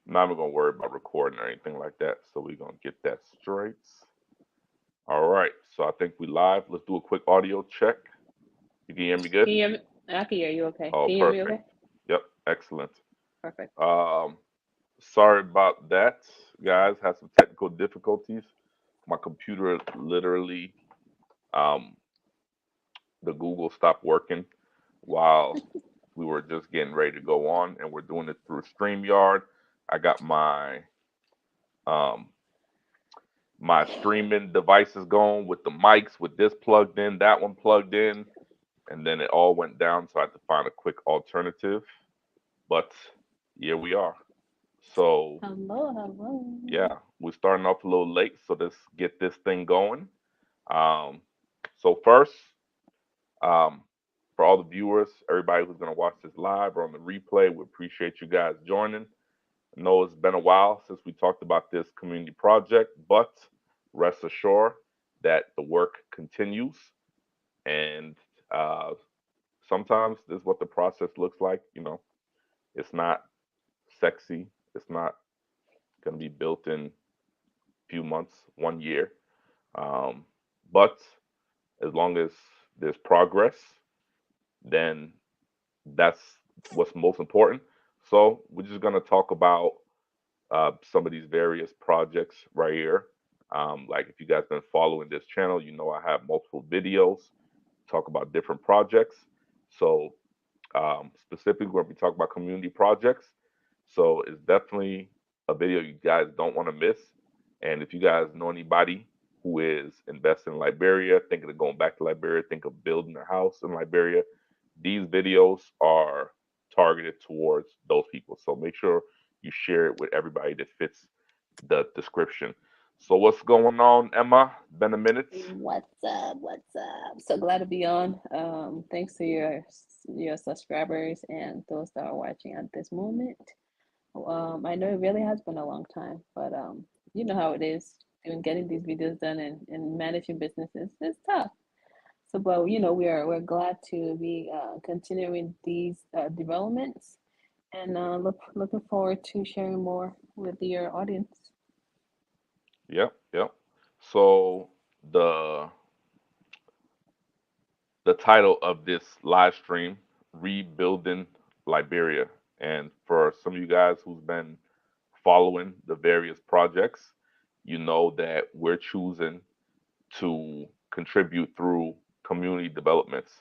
I'm not even gonna worry about recording or anything like that. So we're gonna get that straight. All right. So I think we live. Let's do a quick audio check. You can hear me good? Can you hear me? I can hear you okay. Oh, Can you hear me perfect. okay? Yep, excellent. Perfect. Um, Sorry about that, guys. Had some technical difficulties. My computer literally, um, the Google stopped working while we were just getting ready to go on, and we're doing it through StreamYard. I got um, my streaming devices going with the mics, with this plugged in, that one plugged in, and then it all went down. So I had to find a quick alternative. But here we are. So Hello, hello. yeah, we're starting off a little late, so let's get this thing going. Um, so first, um, for all the viewers, everybody who's gonna watch this live or on the replay, we appreciate you guys joining. I know it's been a while since we talked about this community project, but rest assured that the work continues, and uh, sometimes this is what the process looks like. It's not sexy. It's not going to be built in a few months, 1 year. Um, but as long as there's progress, then that's what's most important. So we're just going to talk about some of these various projects right here. Like if you guys been following this channel, you know I have multiple videos talk about different projects. So specifically, we're going to be talking about community projects. So it's definitely a video you guys don't want to miss. And if you guys know anybody who is investing in Liberia, thinking of going back to Liberia, think of building a house in Liberia, these videos are targeted towards those people. So make sure you share it with everybody that fits the description. So what's going on, Emma? Been a minute. What's up? What's up? So glad to be on. Thanks to your subscribers and those that are watching at this moment. I know it really has been a long time, but you know how it is. Doing getting these videos done and managing businesses is tough. So, but we're glad to be continuing these developments and looking forward to sharing more with your audience. Yep, yep. So the the title of this live stream, Rebuilding Liberia. And for some of you guys who's been following the various projects, you know that we're choosing to contribute through community developments.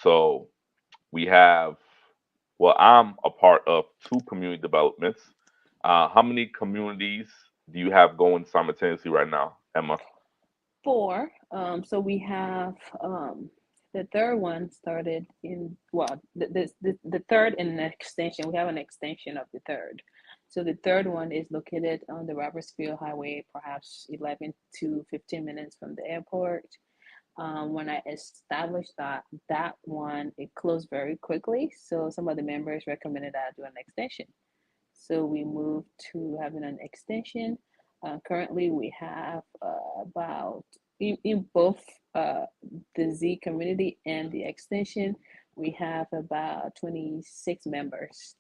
So we have, well, I'm a part of two community developments. How many communities do you have going simultaneously right now, Emma? Four. So we have the third one started in the third in an extension. We have an extension of the third. So the third one is located on the Robertsfield Highway, perhaps 11 to 15 minutes from the airport. When I established that one, it closed very quickly. So some of the members recommended that I do an extension. So we moved to having an extension. Currently, we have about in both the Z community and the extension, we have about 26 members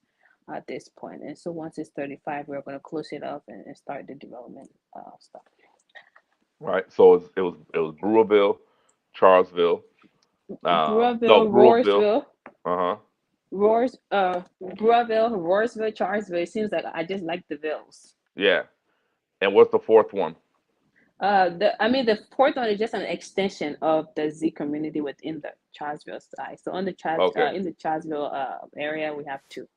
at this point. And so once it's 35, we're going to close it up and start the development stuff. Right. So it was Brewerville, Charlesville. No, Breville, Brewerville. Roarsville, Uh huh. Breville, Roarsville, Charlesville. It seems like I just like the vills. Yeah. And what's the fourth one? The fourth one is just an extension of the Z community within the Charlesville side. So on the Okay. in the Charlesville area, we have two.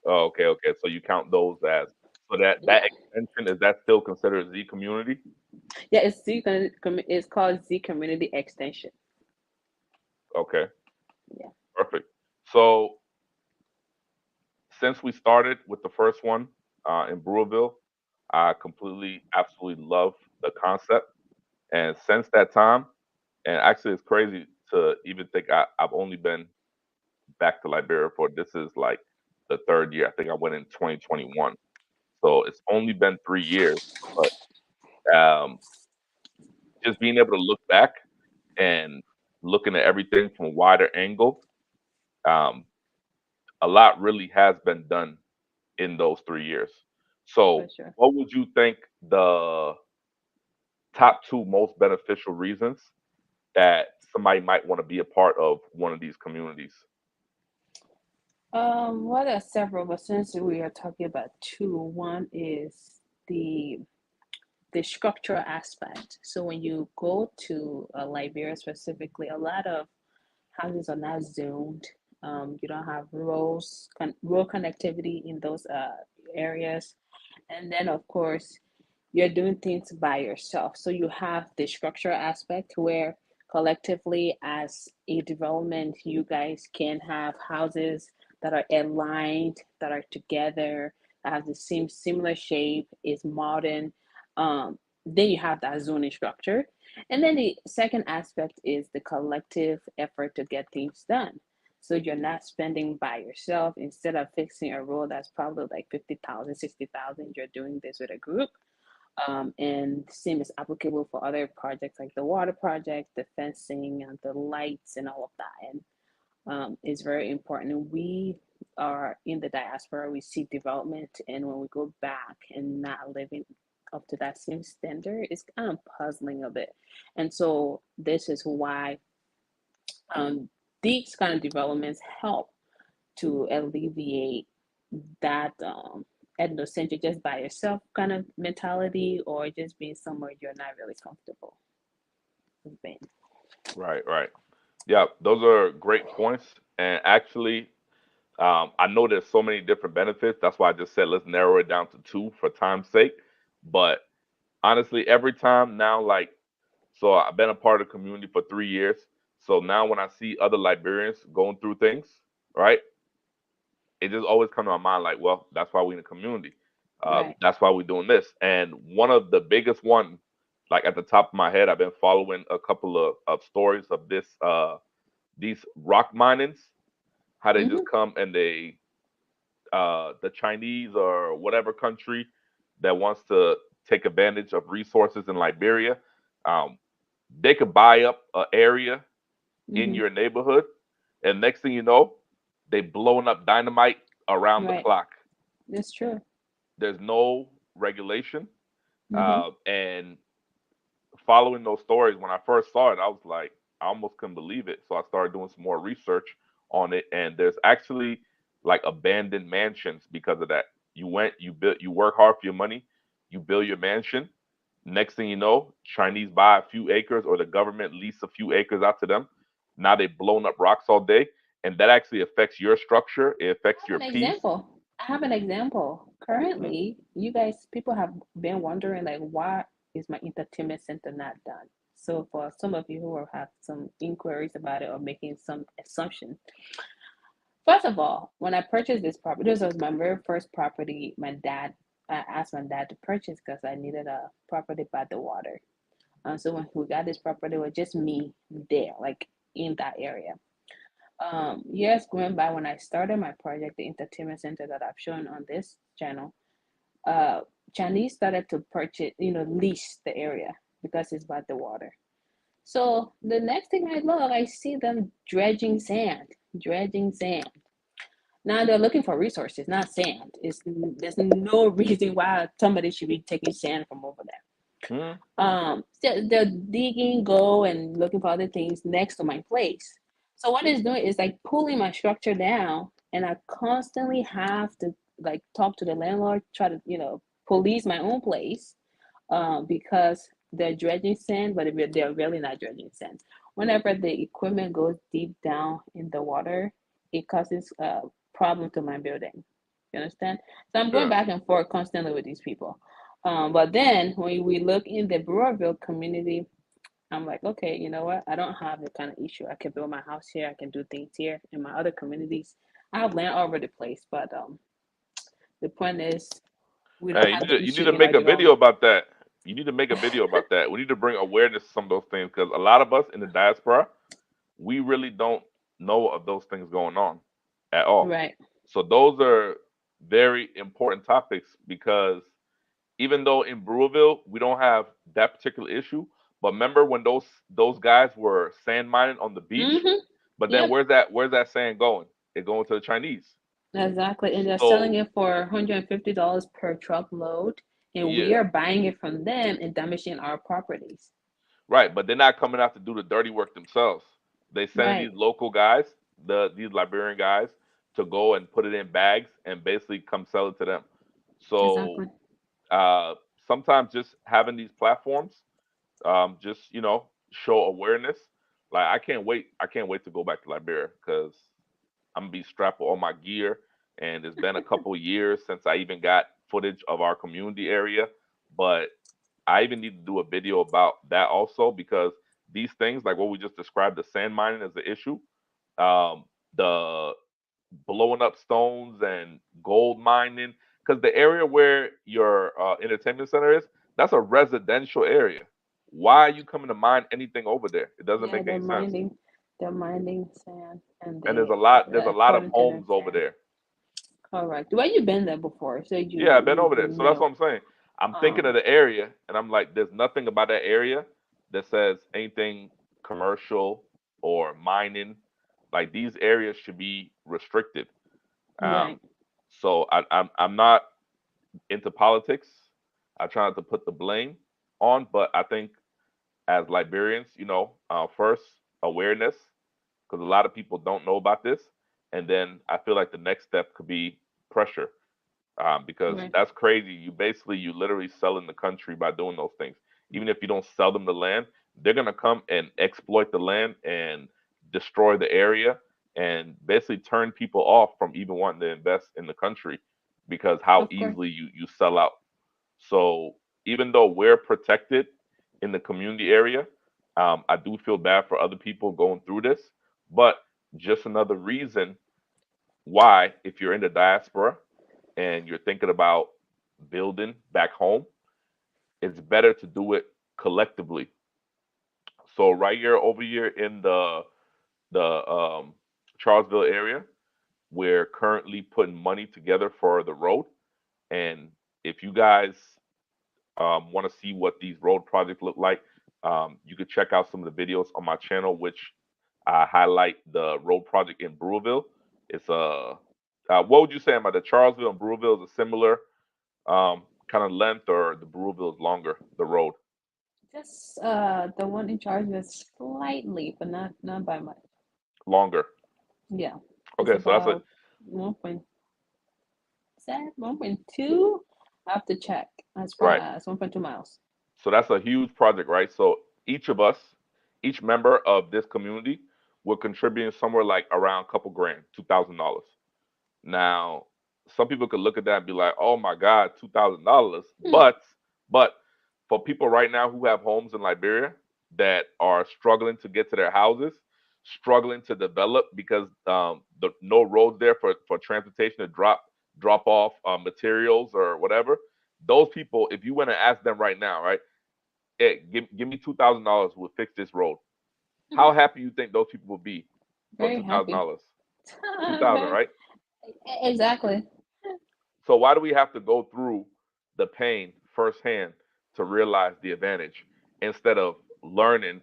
Oh, okay. Okay. So you count those as, so that Yeah, extension, is that still considered Z community? yeah. It's called Z Community Extension. Okay. Yeah. Perfect. So since we started with the first one in Brewerville, I completely, absolutely love the concept. And since that time, and actually it's crazy to even think I've only been back to Liberia for, this is like the third year. I think I went in 2021. So it's only been 3 years, but um, just being able to look back and looking at everything from a wider angle, um, a lot really has been done in those 3 years. So, For sure. what would you think the top two most beneficial reasons that somebody might want to be a part of one of these communities? Well, there are several, but since we are talking about two, one is the the structural aspect. So when you go to Liberia specifically, a lot of houses are not zoned. You don't have road connectivity in those areas, and then of course you're doing things by yourself. So you have the structural aspect where collectively as a development, you guys can have houses that are aligned, that are together, that have the same similar shape, is modern. Then you have that zoning structure. And then the second aspect is the collective effort to get things done. So you're not spending by yourself. Instead of fixing a road that's probably like 50,000, 60,000, you're doing this with a group. And the same is applicable for other projects like the water project, the fencing, and the lights, and all of that. And is very important. We are in the diaspora, we see development, and when we go back and not living up to that same standard, it's kind of puzzling a bit. And so, this is why um, these kind of developments help to alleviate that ethnocentric, just by yourself kind of mentality, or just being somewhere you're not really comfortable with being. Right, right. Yeah, those are great points. And actually, I know there's so many different benefits. That's why I just said let's narrow it down to two for time's sake. But honestly, every time now, like, so I've been a part of the community for 3 years. So now when I see other Liberians going through things, right, it just always comes to my mind like, well, that's why we in the community. Right. That's why we're doing this. And one of the biggest one, like at the top of my head, I've been following a couple of stories of these rock minings, how they Mm-hmm. just come and they the Chinese or whatever country that wants to take advantage of resources in Liberia, um, they could buy up an area in Mm-hmm. your neighborhood, and next thing you know, they blowing up dynamite around the Right. clock. That's true. There's no regulation, Mm-hmm. and following those stories, when I first saw it, I was like, I almost couldn't believe it. So I started doing some more research on it, and there's actually like abandoned mansions because of that. You went, you built, you work hard for your money, you build your mansion. Next thing you know, Chinese buy a few acres, or the government lease a few acres out to them. Now they've blown up rocks all day, and that actually affects your structure. It affects Have your an peace. example. I have an example. Mhm. Currently, you guys, people have been wondering, like, why is my entertainment center not done? So, for some of you who have some inquiries about it or making some assumption, first of all, when I purchased this property, this was my very first property. I asked my dad to purchase because I needed a property by the water. So when we got this property, it was just me there, like in that area. Years going by, when I started my project, the entertainment center that I've shown on this channel, uh, Chinese started to purchase, lease the area because it's by the water. So the next thing I look, I see them dredging sand. Now they're looking for resources, not sand. There's no reason why somebody should be taking sand from over there. Mhm. They're digging, go and looking for other things next to my place. So what it's doing is like pulling my structure down, and I constantly have to like talk to the landlord, try to police my own place, because they're dredging sand, but they're really not dredging sand. Whenever the equipment goes deep down in the water, it causes a problem to my building. You understand? So I'm going Yeah. back and forth constantly with these people. But then when we look in the Brewerville community, I'm like, okay, you know what? I don't have the kind of issue. I can build my house here. I can do things here. In my other communities, I have land all over the place. But the point is, we don't Hey, have the you need issue to in our make a video development. about that. You need to make a video about that. We need to bring awareness to some of those things because a lot of us in the diaspora, we really don't know of those things going on at all. Right. So those are very important topics because even though in Brewerville we don't have that particular issue, but remember when those guys were sand mining on the beach? Mm-hmm. But then Yep. where's that sand going? It's going to the Chinese. Exactly. And they're selling So it for $150 per truckload, and we yeah, are buying it from them and damaging our properties. right. But they're not coming out to do the dirty work themselves. They sending Right. these local guys, these Liberian guys, to go and put it in bags and basically come sell it to them. So Exactly. uh, sometimes just having these platforms, just show awareness. Like I can't wait to go back to Liberia because I'm gonna be strapped with all my gear, and it's been a couple years since I even got footage of our community area. But I even need to do a video about that also because these things, like what we just described, the sand mining is the issue. The blowing up stones and gold mining, because the area where your entertainment center is, that's a residential area. Why are you coming to mine anything over there? It doesn't Yeah, make any sense. they're mining sand, and And they, there's a lot of according to them, homes over saying there. correct. Well, you've been there before, so Yeah, I've been over you there. So that's know. what I'm saying. I'm thinking of Um, the area, and I'm like, there's nothing about that area that says anything commercial or mining. Like these areas should be restricted. right. Um, so I'm not into politics. I try not to put the blame on, but I think as Liberians, first awareness, because a lot of people don't know about this, and then I feel like the next step could be pressure, because Right. that's crazy. You literally selling the country by doing those things. Even if you don't sell them the land, they're gonna come and exploit the land and destroy the area and basically turn people off from even wanting to invest in the country because how Of course. easily you sell out. So even though we're protected in the community area, I do feel bad for other people going through this. But just another reason why, if you're in the diaspora and you're thinking about building back home, it's better to do it collectively. So right here, over here in the Charlesville area, we're currently putting money together for the road. And if you guys want to see what these road projects look like, you could check out some of the videos on my channel, which I highlight the road project in Brewville. It's what would you say about the Charlesville and Brewville is a similar kind of length, or the Brewville is longer, the road Just the one in charge was slightly, but not by much. longer? Yeah, it's Okay, so that's a about 1.2. I have to check. As far right. as 1.2 miles. So that's a huge project, right? So each of us, each member of this community, will contribute somewhere like around a couple grand, $2,000. Now, some people could look at that and be like, "Oh my God, $2,000!" Hmm. But for people right now who have homes in Liberia that are struggling to get to their houses, struggling to develop because the no roads there for transportation to drop off materials or whatever. Those people, if you went to ask them right now, right, hey, give me $2,000, we'll fix this road. How happy you think those people would be for Very two thousand happy. dollars? 2,000, Very right? exactly. So why do we have to go through the pain firsthand to realize the advantage instead of learning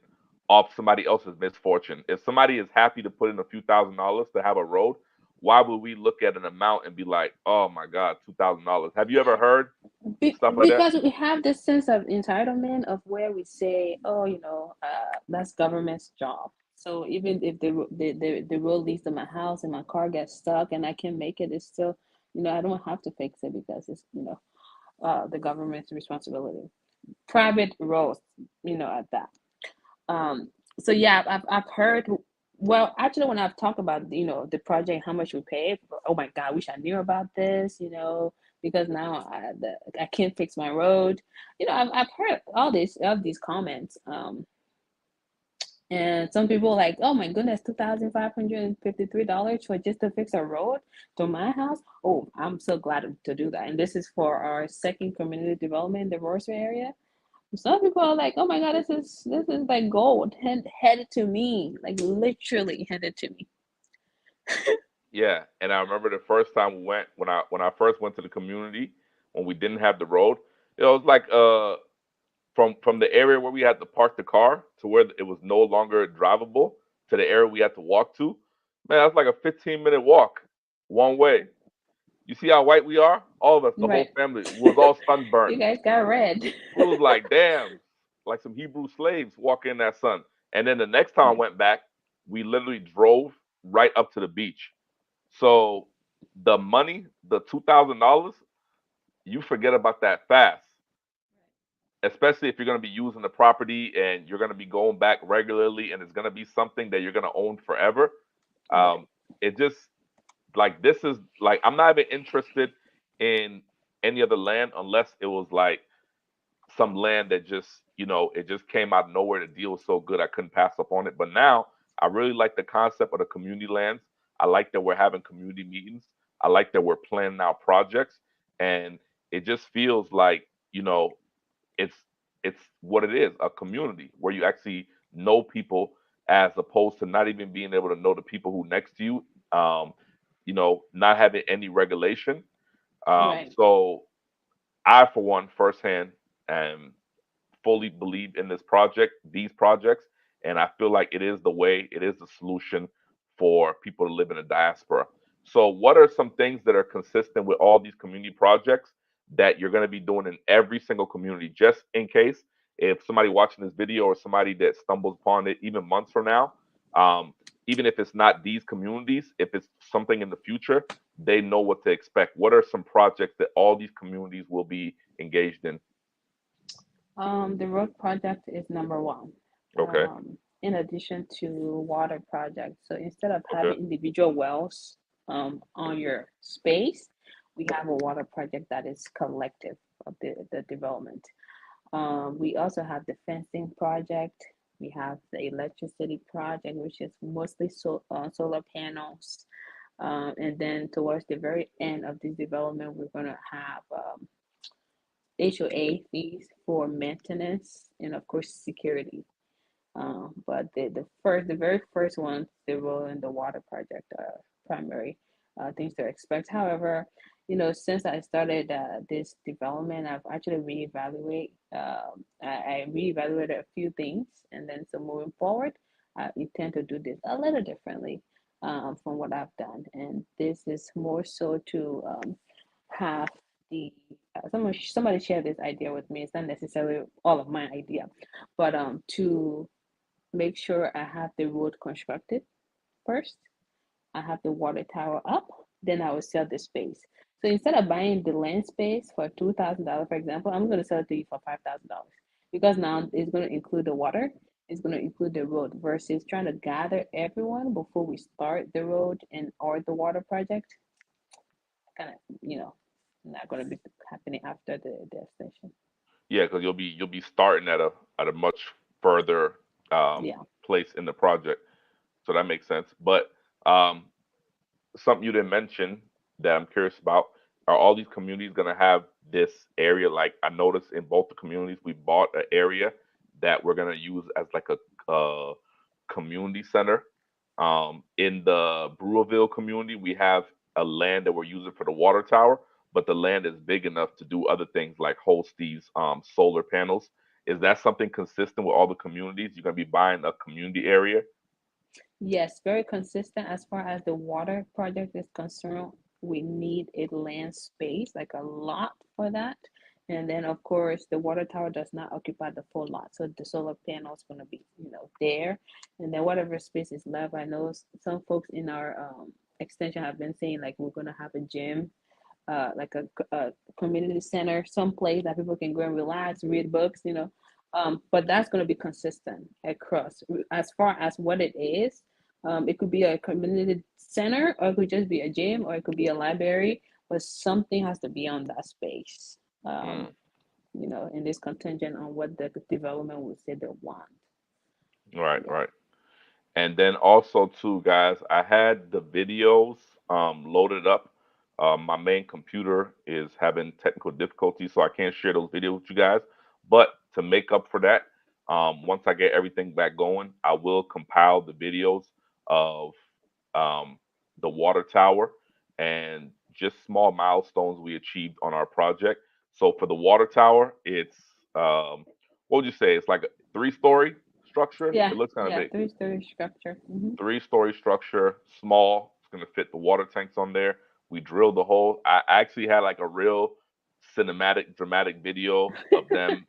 off somebody else's misfortune? If somebody is happy to put in a few $1,000s to have a road, why would we look at an amount and be like, "Oh my God, $2,000"? Have you ever heard stuff like that? Because we have this sense of entitlement of where we say, oh, that's government's job. So even if the road leads to my house and my car gets stuck and I can make it, it's still, I don't have to fix it because it's, the government's responsibility. Private roads, at that. Um, so yeah, I've heard. Well, actually, when I've talked about the project, how much we paid, oh my God, wish I knew about this, because now I can't fix my road. I've heard all these comments. And some people are like, oh my goodness, $2,553 for just to fix a road to my house. Oh, I'm so glad to do that. And this is for our second community development in the Roseau area. Some people are like, "Oh my God, this is like gold headed to me, like literally headed to me." Yeah, and I remember the first time we went when I first went to the community when we didn't have the road. It was like from the area where we had to park the car to where it was no longer drivable to the area we had to walk to. Man, that's like a 15-minute walk one way. You see how white we are? All of us, the whole Right. family, was all You sunburned. guys got red. We was like, damn, like some Hebrew slaves walking in that sun. And then the next time I Yeah. went back, we literally drove right up to the beach. So the money, the $2,000, you forget about that fast. Especially if you're going to be using the property and you're going to be going back regularly, and it's going to be something that you're going to own forever. Right. Um, it just like this is like I'm not even interested in any other land unless it was like some land that just it just came out of nowhere. The deal was so good I couldn't pass up on it. But now I really like the concept of the community lands. I like that we're having community meetings. I like that we're planning out projects, and it just feels like it's it's what it is, a community where you actually know people as opposed to not even being able to know the people who next to you. Not having any regulation. Right. So I, for one, firsthand, am fully believe in these projects, and I feel like it is the way, it is the solution for people to live in a diaspora. So, what are some things that are consistent with all these community projects that you're going to be doing in every single community, just in case if somebody watching this video or somebody that stumbles upon it even months from now, um, even if it's not these communities, if it's something in the future, they know what to expect. What are some projects that all these communities will be engaged in? The road project is number one. Okay. In addition to water projects, so instead of Okay. having individual wells on your space, we have a water project that is collective of the development. We also have the fencing project. We have the electricity project, which is mostly solar panels. And then towards the very end of this development, we're going to have HOA fees for maintenance and, of course, security. But the very first one, the road and the water project are primary things to expect. However, since I started this development, I've actually I reevaluated a few things, and then so moving forward, I intend to do this a little differently from what I've done, and this is more so to have the somebody shared this idea with me. It's not necessarily all of my idea, but to make sure I have the road constructed first. I have the water tower up, then I will sell the space. So instead of buying the land space for $2,000, for example, I'm going to sell it to you for $5,000 because now it's going to include the water, it's going to include the road versus trying to gather everyone before we start the road and or the water project. Kind of, not going to be happening after the extension. Yeah, because you'll be starting at a much further Yeah. place in the project, so that makes sense. But um, something you didn't mention that I'm curious about, are all these communities going to have this area? Like I noticed in both the communities, we bought an area that we're going to use as like a community center. In the Brewerville community, we have a land that we're using for the water tower, but the land is big enough to do other things like host these solar panels. Is that something consistent with all the communities? You're going to be buying a community area? Yes, very consistent as far as the water project is concerned. We need a land space, like a lot for that. And then, of course, the water tower does not occupy the full lot. So the solar panel is going to be, there. And then whatever space is left, I know some folks in our extension have been saying, like, we're going to have a gym, like a community center, someplace that people can go and relax, read books. But that's going to be consistent across. As far as what it is, it could be a community center, or it could just be a gym, or it could be a library, but something has to be on that space. Mm, And this contingent on what the development will say they want. right, Yeah. right. And then also too, guys, I had the videos loaded up. My main computer is having technical difficulties, so I can't share those videos with you guys. But to make up for that, once I get everything back going, I will compile the videos of um, the water tower and just small milestones we achieved on our project. So for the water tower, it's what would you say? It's like a three-story structure. Yeah, It looks kind of yeah, big. three-story structure. Three-story structure, small. It's going to fit the water tanks on there. We drilled the hole. I actually had like a real cinematic, dramatic video of them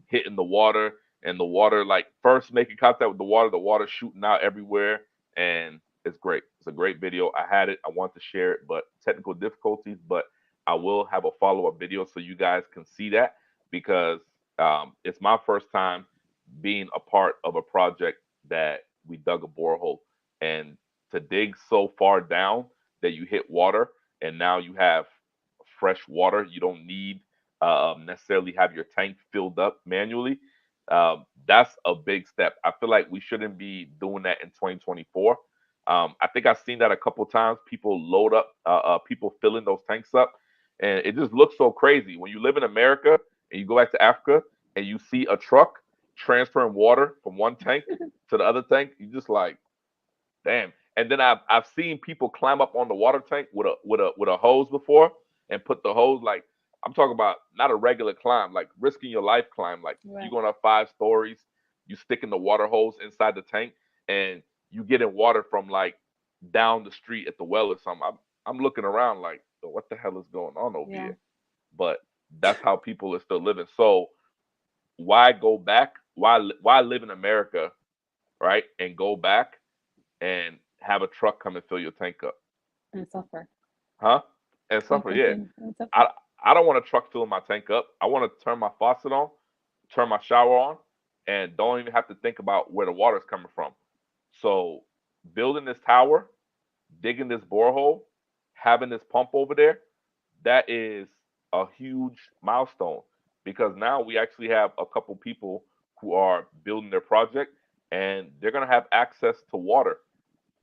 hitting the water, and the water like first making contact with the water shooting out everywhere, and it's great. It's a great video. I had it. I want to share it, but technical difficulties. But I will have a follow up video so you guys can see that because it's my first time being a part of a project that we dug a borehole, and to dig so far down that you hit water and now you have fresh water. You don't need necessarily have your tank filled up manually. That's a big step. I feel like we shouldn't be doing that in 2024. I think I've seen that a couple times. People load up, people filling those tanks up, and it just looks so crazy. When you live in America and you go back to Africa and you see a truck transferring water from one tank to the other tank, you just like, damn. And then I've seen people climb up on the water tank with a hose before and put the hose like I'm talking about not a regular climb, like risking your life climb. Like you're Right. going up 5 stories, you sticking the water hose inside the tank, and you getting water from like down the street at the well or something. I'm looking around like, what the hell is going on over Yeah. here? But that's how people are still living. So why go back? Why live in America, right? And go back and have a truck come and fill your tank up, And suffer. huh? And And suffer. Yeah, continue and suffer. I I don't want a truck filling my tank up. I want to turn my faucet on, turn my shower on, and don't even have to think about where the water's coming from. So building this tower, digging this borehole, having this pump over there, that is a huge milestone because now we actually have a couple people who are building their project and they're going to have access to water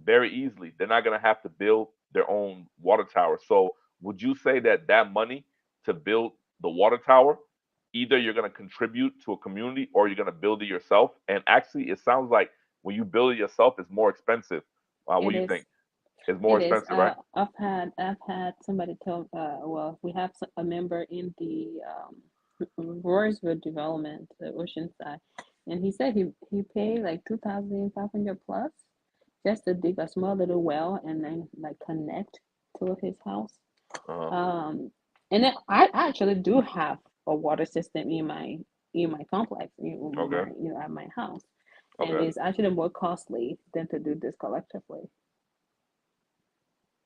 very easily. They're not going to have to build their own water tower. So, would you say that that money to build the water tower, either you're going to contribute to a community or you're going to build it yourself? And actually, it sounds like when you build it yourself, it's more expensive. What It do you is. think? It's more It is. expensive, right? I've had somebody tell. Well, we have a member in the Royersville development, the Oceanside, and he said he paid like 2,500 plus just to dig a small little well and then like connect to his house. Uh huh. Um, and then I actually do have a water system in my complex, Okay. at my house, and Okay. it's actually more costly than to do this collectively.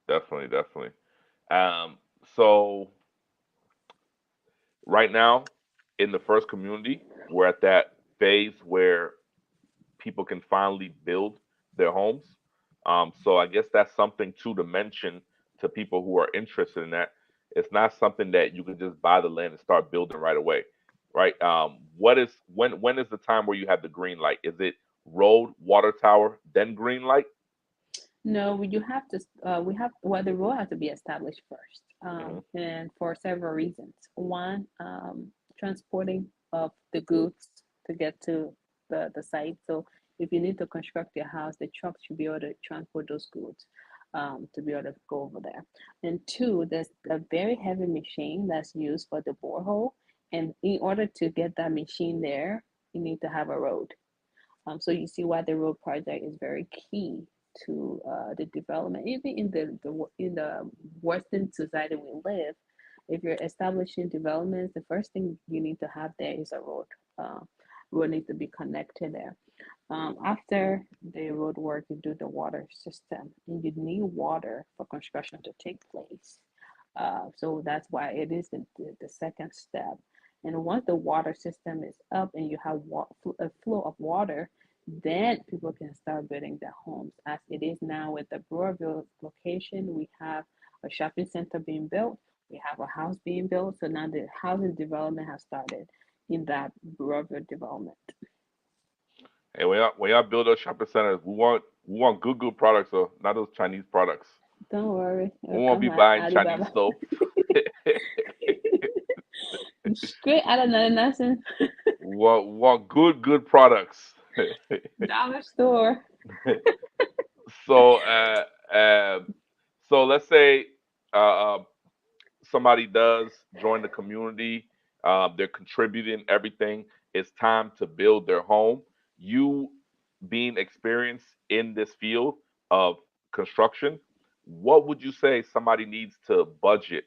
Definitely. Definitely. Um. So right now, in the first community, we're at that phase where people can finally build their homes. So I guess that's something too to mention to people who are interested in that. It's not something that you can just buy the land and start building right away, right? What is when is the time where you have the green light? Is it road, water tower, then green light? No, you have to. We have well, the rule has to be established first, Hmm. and for several reasons. One, transporting of the goods to get to the site. So if you need to construct your house, the truck should be able to transport those goods to be able to go over there. And two, there's a very heavy machine that's used for the borehole, and in order to get that machine there, you need to have a road. So you see why the road project is very key to the development. Even in the Western society we live, if you're establishing developments, the first thing you need to have there is a road. Uh, Road needs to be connected there. After the road work, you do the water system, and you need water for construction to take place. So that's why it is the second step. And once the water system is up and you have a flow of water, then people can start building their homes. As it is now with the Brewerville location, we have a shopping center being built, we have a house being built. So now the housing development has started in that Brewerville development. Hey, when y'all build those shopping centers, we want good products, though, not those Chinese products. Don't worry, We it'll won't come be at buying Chinese Alibaba. soap. Straight out of 99 cents Want good products. dollar store. so uh, so let's say uh, somebody does join the community. They're contributing everything. It's time to build their home. You being experienced in this field of construction, what would you say somebody needs to budget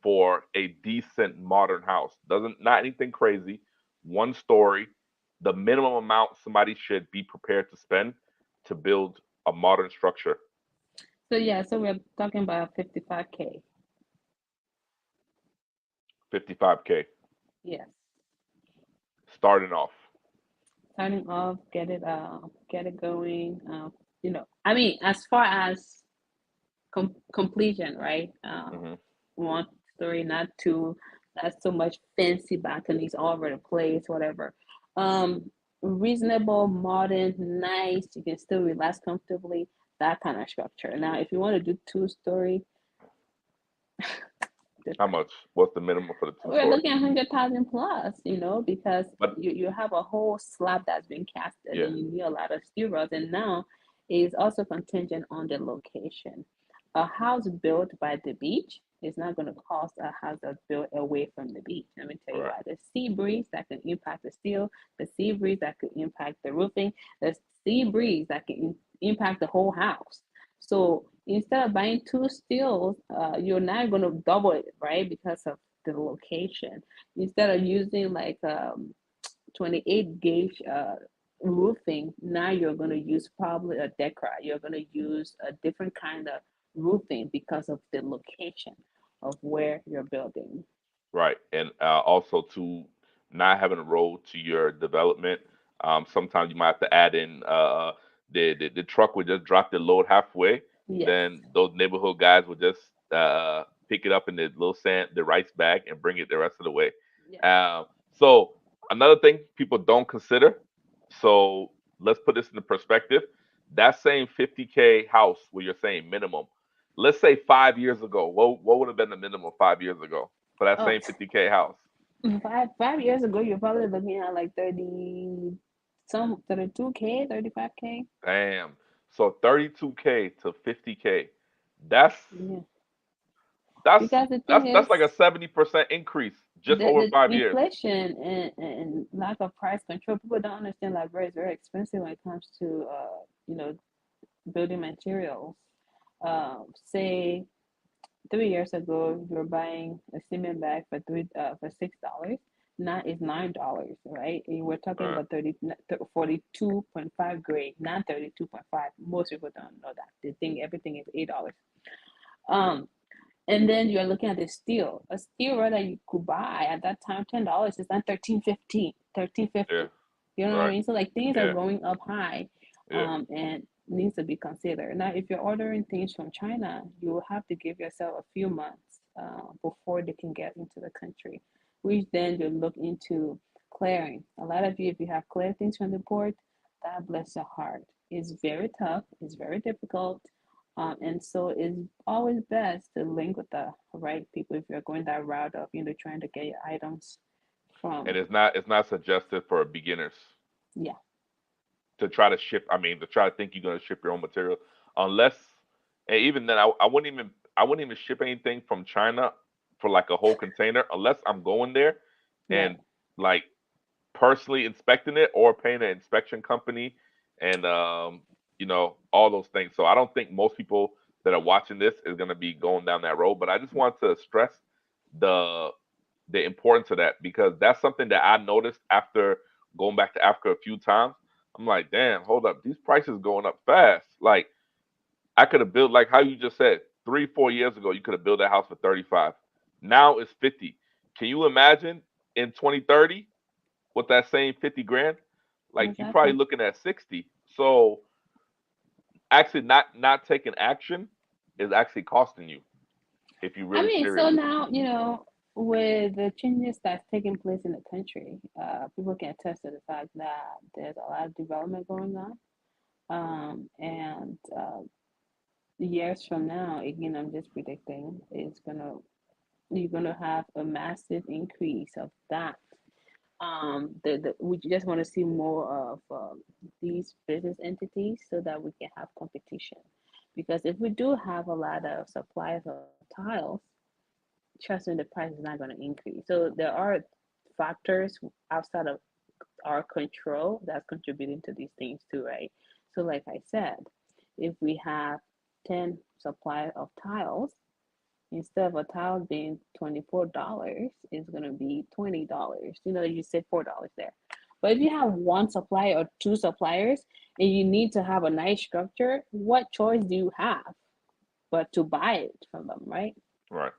for a decent modern house? Doesn't not anything crazy, one story, the minimum amount somebody should be prepared to spend to build a modern structure. So yeah, so we're talking about 55K. 55K Yes. starting off. Starting off, get it going. I mean, as far as completion, right? Hmm. One story, not two, not so much fancy balconies all over the place, whatever. Um, Reasonable, modern, nice. You can still relax comfortably. That kind of structure. Now, if you want to do two-story, How different. much? What's the minimum for the two We're story? looking at 100,000 plus, because But you have a whole slab that's been casted yeah, and you need a lot of steel rods. And now it's also contingent on the location. A house built by the beach is not going to cost a house that's built away from the beach. Let me tell you right, why. The sea breeze that can impact the steel, the sea breeze that could impact the roofing, the sea breeze that can impact the whole house. So instead of buying two steels, you're not going to double it, right? Because of the location. Instead of using like 28 gauge roofing, now you're going to use probably a decra. You're going to use a different kind of roofing because of the location of where you're building. right, and also to not having a road to your development. Sometimes you might have to add in the truck would just drop the load halfway. Yes. Then those neighborhood guys would just pick it up in the little the rice bag and bring it the rest of the way. Yes. So another thing people don't consider. So let's put this into perspective. That same 50K house where you're saying minimum. Let's say 5 years ago, what would have been the minimum 5 years ago for that Oh, same 50K house? five years ago, you're probably looking at like 32K, 35K. Damn. So 32K to 50K. That's Yeah. that's Because the thing that's is, like a 70% increase just over the 5 years. inflation and lack of price control, people don't understand Liberia is very expensive when it comes to building materials. Say 3 years ago you were buying a cement bag for $6. Now it's $9, right? And we're talking Uh, about 42.5 grade, not 32.5. Most people don't know that. They think everything is $8. Um, and then you're looking at the steel. A steel rod that you could buy at that time, $10 is not 13.50, thirteen yeah, fifty. You know what I right. mean? So like things are Yeah, going up high, yeah. and needs to be considered. Now, if you're ordering things from China, you will have to give yourself a few months before they can get into the country, which then you look into clearing. A lot of you, if you have cleared things from the port, that bless your heart. It's very tough. It's very difficult. And so it's always best to link with the right people if you're going that route of trying to get your items And from. it's not suggested for beginners Yeah. to try to ship. I mean, to try to think you're gonna ship your own material, unless, and even then, I wouldn't even ship anything from China for like a whole container unless I'm going there Right. and like personally inspecting it or paying an inspection company and all those things. So I don't think most people that are watching this is gonna be going down that road. But I just want to stress the the importance of that because that's something that I noticed after going back to Africa a few times. I'm like, damn, hold up, these prices going up fast. Like I could have built like how you just said 3 4 years ago, you could have built that house for 35. Now it's 50. Can you imagine in 2030 with that same 50 grand? Like you probably Exactly. looking at 60. So actually not taking action is actually costing you if you're I really mean, serious. so now, with the changes that's taking place in the country, people can attest to the fact that there's a lot of development going on. And years from now, again, I'm just predicting you're gonna have a massive increase of that. We just want to see more of these business entities so that we can have competition. Because if we do have a lot of suppliers of tiles, trust me, the price is not going to increase. So there are factors outside of our control that's contributing to these things too, right? So, like I said, if we have 10 supply of tiles, instead of a tile being $24, it's gonna be $20. You said $4 there. But if you have one supplier or two suppliers and you need to have a nice structure, what choice do you have but to buy it from them, right? Right.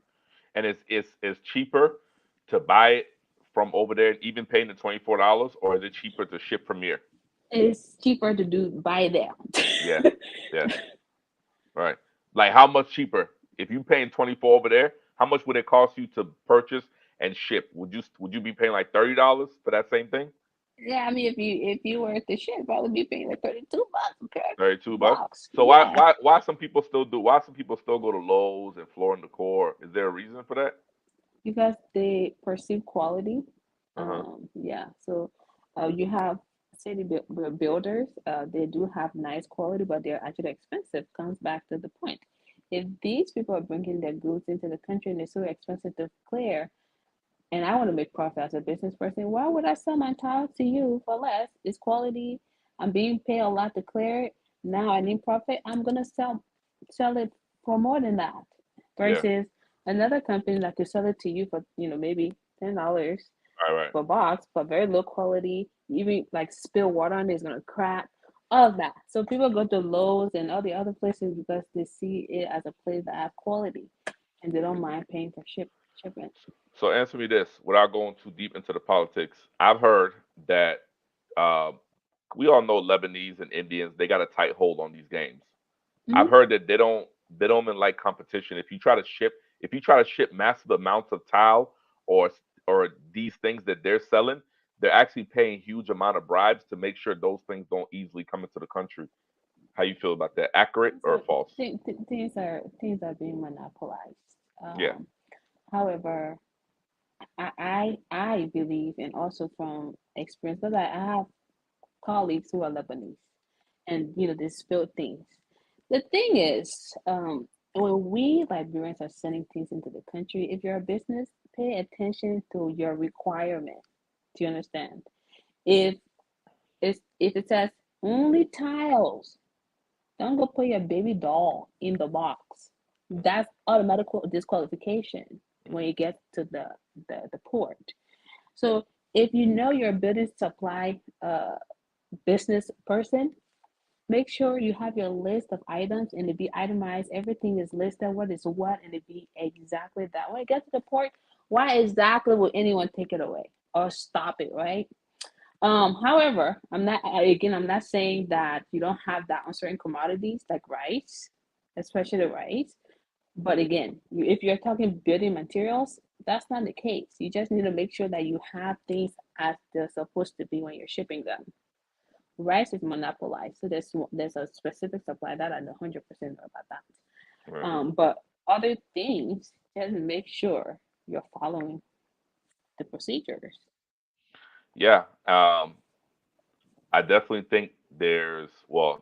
And it's cheaper to buy it from over there, even paying the $24, or is it cheaper to ship from here? It's cheaper to do buy there. Yeah. Yeah. Right. Like how much cheaper? If you paying 24 over there, how much would it cost you to purchase and ship? Would you be paying like $30 for that same thing? Yeah, I mean, if you were to ship, probably be paying like $32 a pair 32 bucks. box. So why Yeah, why why some people still do? Why some people still go to Lowe's and Floor and Decor? Is there a reason for that? because they perceive quality. Uh huh. Yeah, so you have city builders. They do have nice quality, but they're actually expensive. Comes back to the point. If these people are bringing their goods into the country and they're so expensive to clear, and I want to make profit as a business person, why would I sell my tile to you for less? It's quality. I'm being paid a lot to clear it. Now I need profit. I'm gonna sell it for more than that. Yeah. Versus another company that could sell it to you for maybe $10 All right. per box, but very low quality. Even like spill water on it is gonna crack. All of that. So people go to Lowe's and all the other places because they see it as a place that have quality and they don't mind paying for shipment. So answer me this, without going too deep into the politics. I've heard that uh, we all know Lebanese and Indians. They got a tight hold on these games. I've Mm-hmm. heard that they don't even like competition. If you try to ship massive amounts of tile or or these things that they're selling, they're actually paying huge amount of bribes to make sure those things don't easily come into the country. How you feel about that? Accurate or So false? things are being monopolized. Yeah. However, I believe, and also from experience, because I have colleagues who are Lebanese, and they spill things. The thing is, when we Liberians are sending things into the country, if you're a business, pay attention to your requirement. Do you understand? If if it says only tiles, don't go put your baby doll in the box. That's automatic disqualification when you get to the port. So if you know you're a building supply business person, make sure you have your list of items and it be itemized. Everything is listed, what is what, and it be exactly that. When it gets to the port, why exactly will anyone take it away or stop it, right? However, I'm not saying that you don't have that on certain commodities like rice, especially rice. But again, if you're talking building materials, that's not the case. You just need to make sure that you have things as they're supposed to be when you're shipping them. Rice is monopolized, so there's a specific supply that I know 100% about that. Right. But other things, just make sure you're following the procedures. Yeah. I definitely think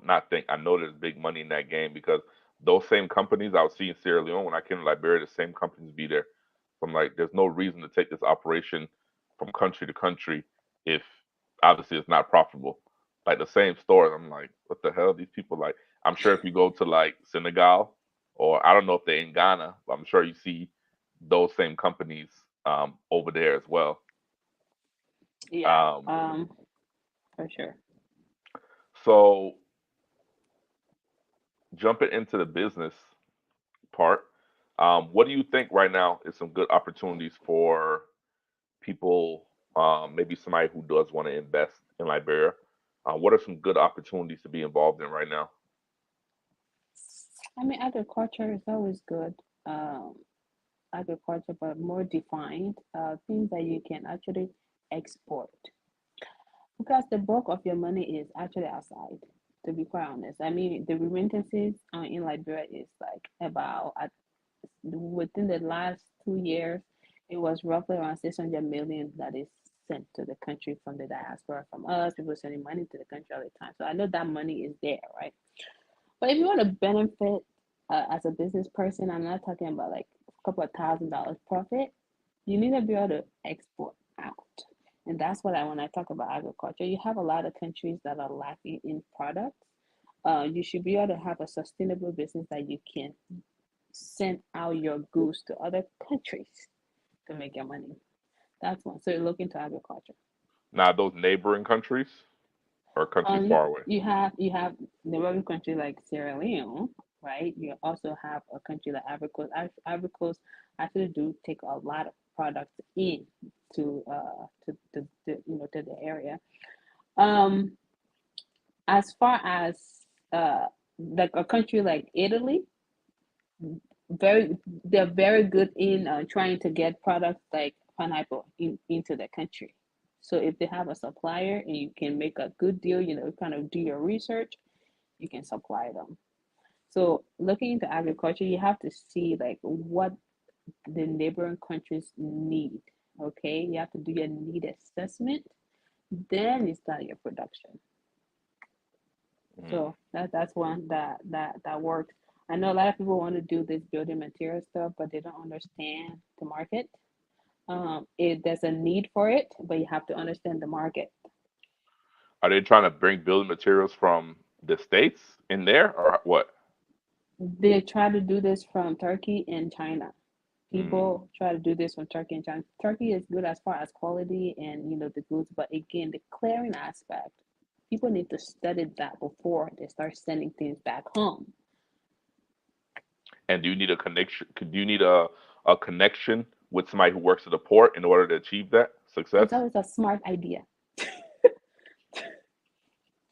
not think, I know there's big money in that game because those same companies I was seeing in Sierra Leone when I came to Liberia, the same companies be there. So I'm like, there's no reason to take this operation from country to country if obviously it's not profitable. Like the same stores, I'm like, what the hell? These people like, I'm sure if you go to like Senegal or I don't know if they're in Ghana, but I'm sure you see those same companies over there as well. Yeah, Um, for sure. so jumping into the business part, what do you think right now is some good opportunities for people? Maybe somebody who does want to invest in Liberia. What are some good opportunities to be involved in right now? I mean, agriculture is always good. Um, Agriculture, but more defined, things that you can actually export. Because the bulk of your money is actually outside, to be quite honest. I mean, the remittances in Liberia is like within the last 2 years, it was roughly around 600 million that is sent to the country from the diaspora, from us, people sending money to the country all the time. So I know that money is there, right? But if you want to benefit as a business person, I'm not talking about like a couple of $1,000 profit. You need to be able to export out. And that's what I when I talk about agriculture. You have a lot of countries that are lacking in products. You should be able to have a sustainable business that you can send out your goods to other countries to make your money. That's one. So you look into agriculture. Now, those neighboring countries or countries far away? You have neighboring countries like Sierra Leone, right? You also have a country like Ivory Coast. Ivory Coast actually do take a lot of products in to the area. Um, as far as like a country like Italy, very they're very good in trying to get products like pineapple into the country. So if they have a supplier and you can make a good deal, kind of do your research, you can supply them. So looking into agriculture, you have to see like what the neighboring countries need. Okay, you have to do your need assessment, then you start your production. Mm. So that's one that works. I know a lot of people want to do this building material stuff, but they don't understand the market. There's a need for it, but you have to understand the market. Are they trying to bring building materials from the States in there or what? They try to do this from Turkey and China. Mm. People try to do this from Turkey and China. Turkey is good as far as quality and the goods, but again, the clearing aspect, people need to study that before they start sending things back home. And do you need a connection? Do you need a connection with somebody who works at the port in order to achieve that success? It's always a smart idea.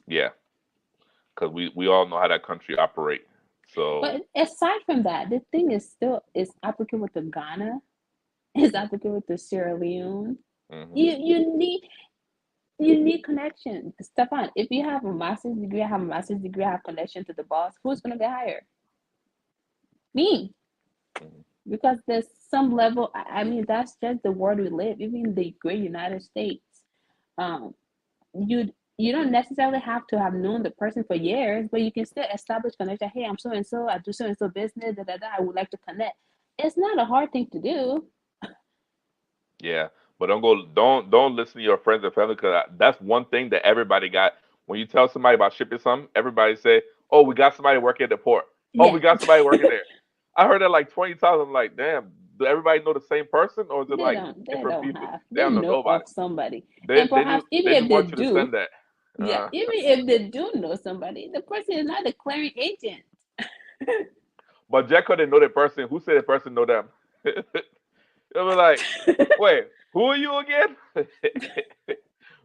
Yeah, because we all know how that country operate. So, But aside from that, the thing is still is applicable to Ghana, is applicable to Sierra Leone. hmm You need connection. Stefan, if you have a master's degree, I have a master's degree, I have connection to the boss, who's gonna get hired? Me. hmm Because there's some level, I mean, that's just the world we live, even in the great United States. Um, you don't necessarily have to have known the person for years, but you can still establish connection. Hey, I'm so and so, I do so and so business, da da da. I would like to connect. It's not a hard thing to do. yeah, but don't listen to your friends and family because that's one thing that everybody got. When you tell somebody about shipping something, everybody say, "Oh, we got somebody working at the port. Oh, we Yeah, got somebody working there." I heard that like 20 times. I'm like, damn, do everybody know the same person or is it they like don't. They different don't people? have. They They don't know know about of it. somebody, They and they just perhaps even they just if they want you to send do, that. yeah, even if they do know somebody, the person is not a clearing agent. But Jacko didn't know that person. Who said that person know them? It was like, wait, who are you again?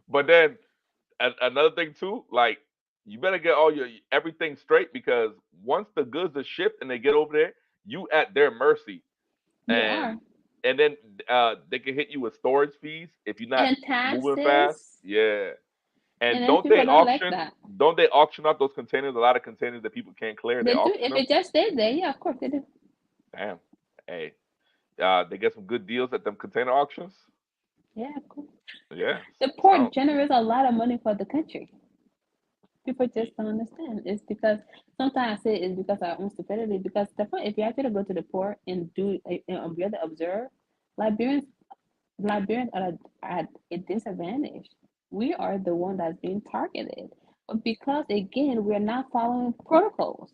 But then another thing too, like you better get all your everything straight because once the goods are shipped and they get over there, you at their mercy, You are. and then they can hit you with storage fees if you're not And moving fast. taxes, Yeah, and and then people don't like that. don't they auction off those containers? A lot of containers that people can't clear, they They do auction if them. it just stays there. Yeah, of course they do. Damn, hey, they get some good deals at them container auctions. Yeah, of course. Yeah, The port sound. generates a lot of money for the country. People just don't understand. It's because sometimes I say it's because of our own stupidity. Because the point, if you actually go to the port and do and be able to observe, Liberians Liberians are at a disadvantage. We are the one that's being targeted, but because again we're not following protocols.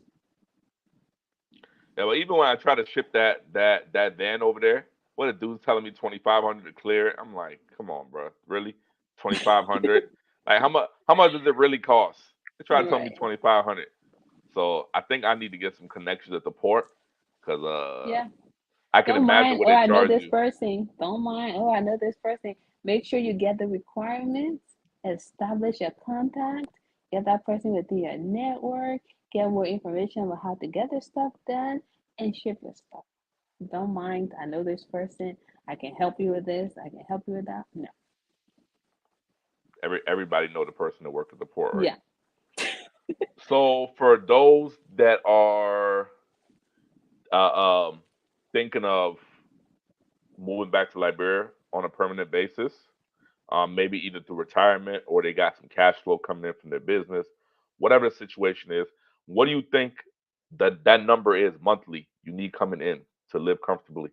Yeah, but even when I try to ship that van over there, what a dude's telling me 2,500 to clear it. I'm like, come on, bro, really? 2,500? Like how much does it really cost? They try to tell me Right. 2,500. So I think I need to get some connections at the port because Yeah. I can Don't imagine mind. what Oh, they I know charge this you. person. Don't mind. Oh, I know this person. Make sure you get the requirements. Establish your contact. Get that person within your network. Get more information about how to get this stuff done and ship your stuff. Don't mind. I know this person. I can help you with this. I can help you with that. No. Everybody know the person that worked at the port, right? Yeah. So for those that are um, thinking of moving back to Liberia on a permanent basis, maybe either through retirement or they got some cash flow coming in from their business, whatever the situation is. What do you think that number is monthly you need coming in to live comfortably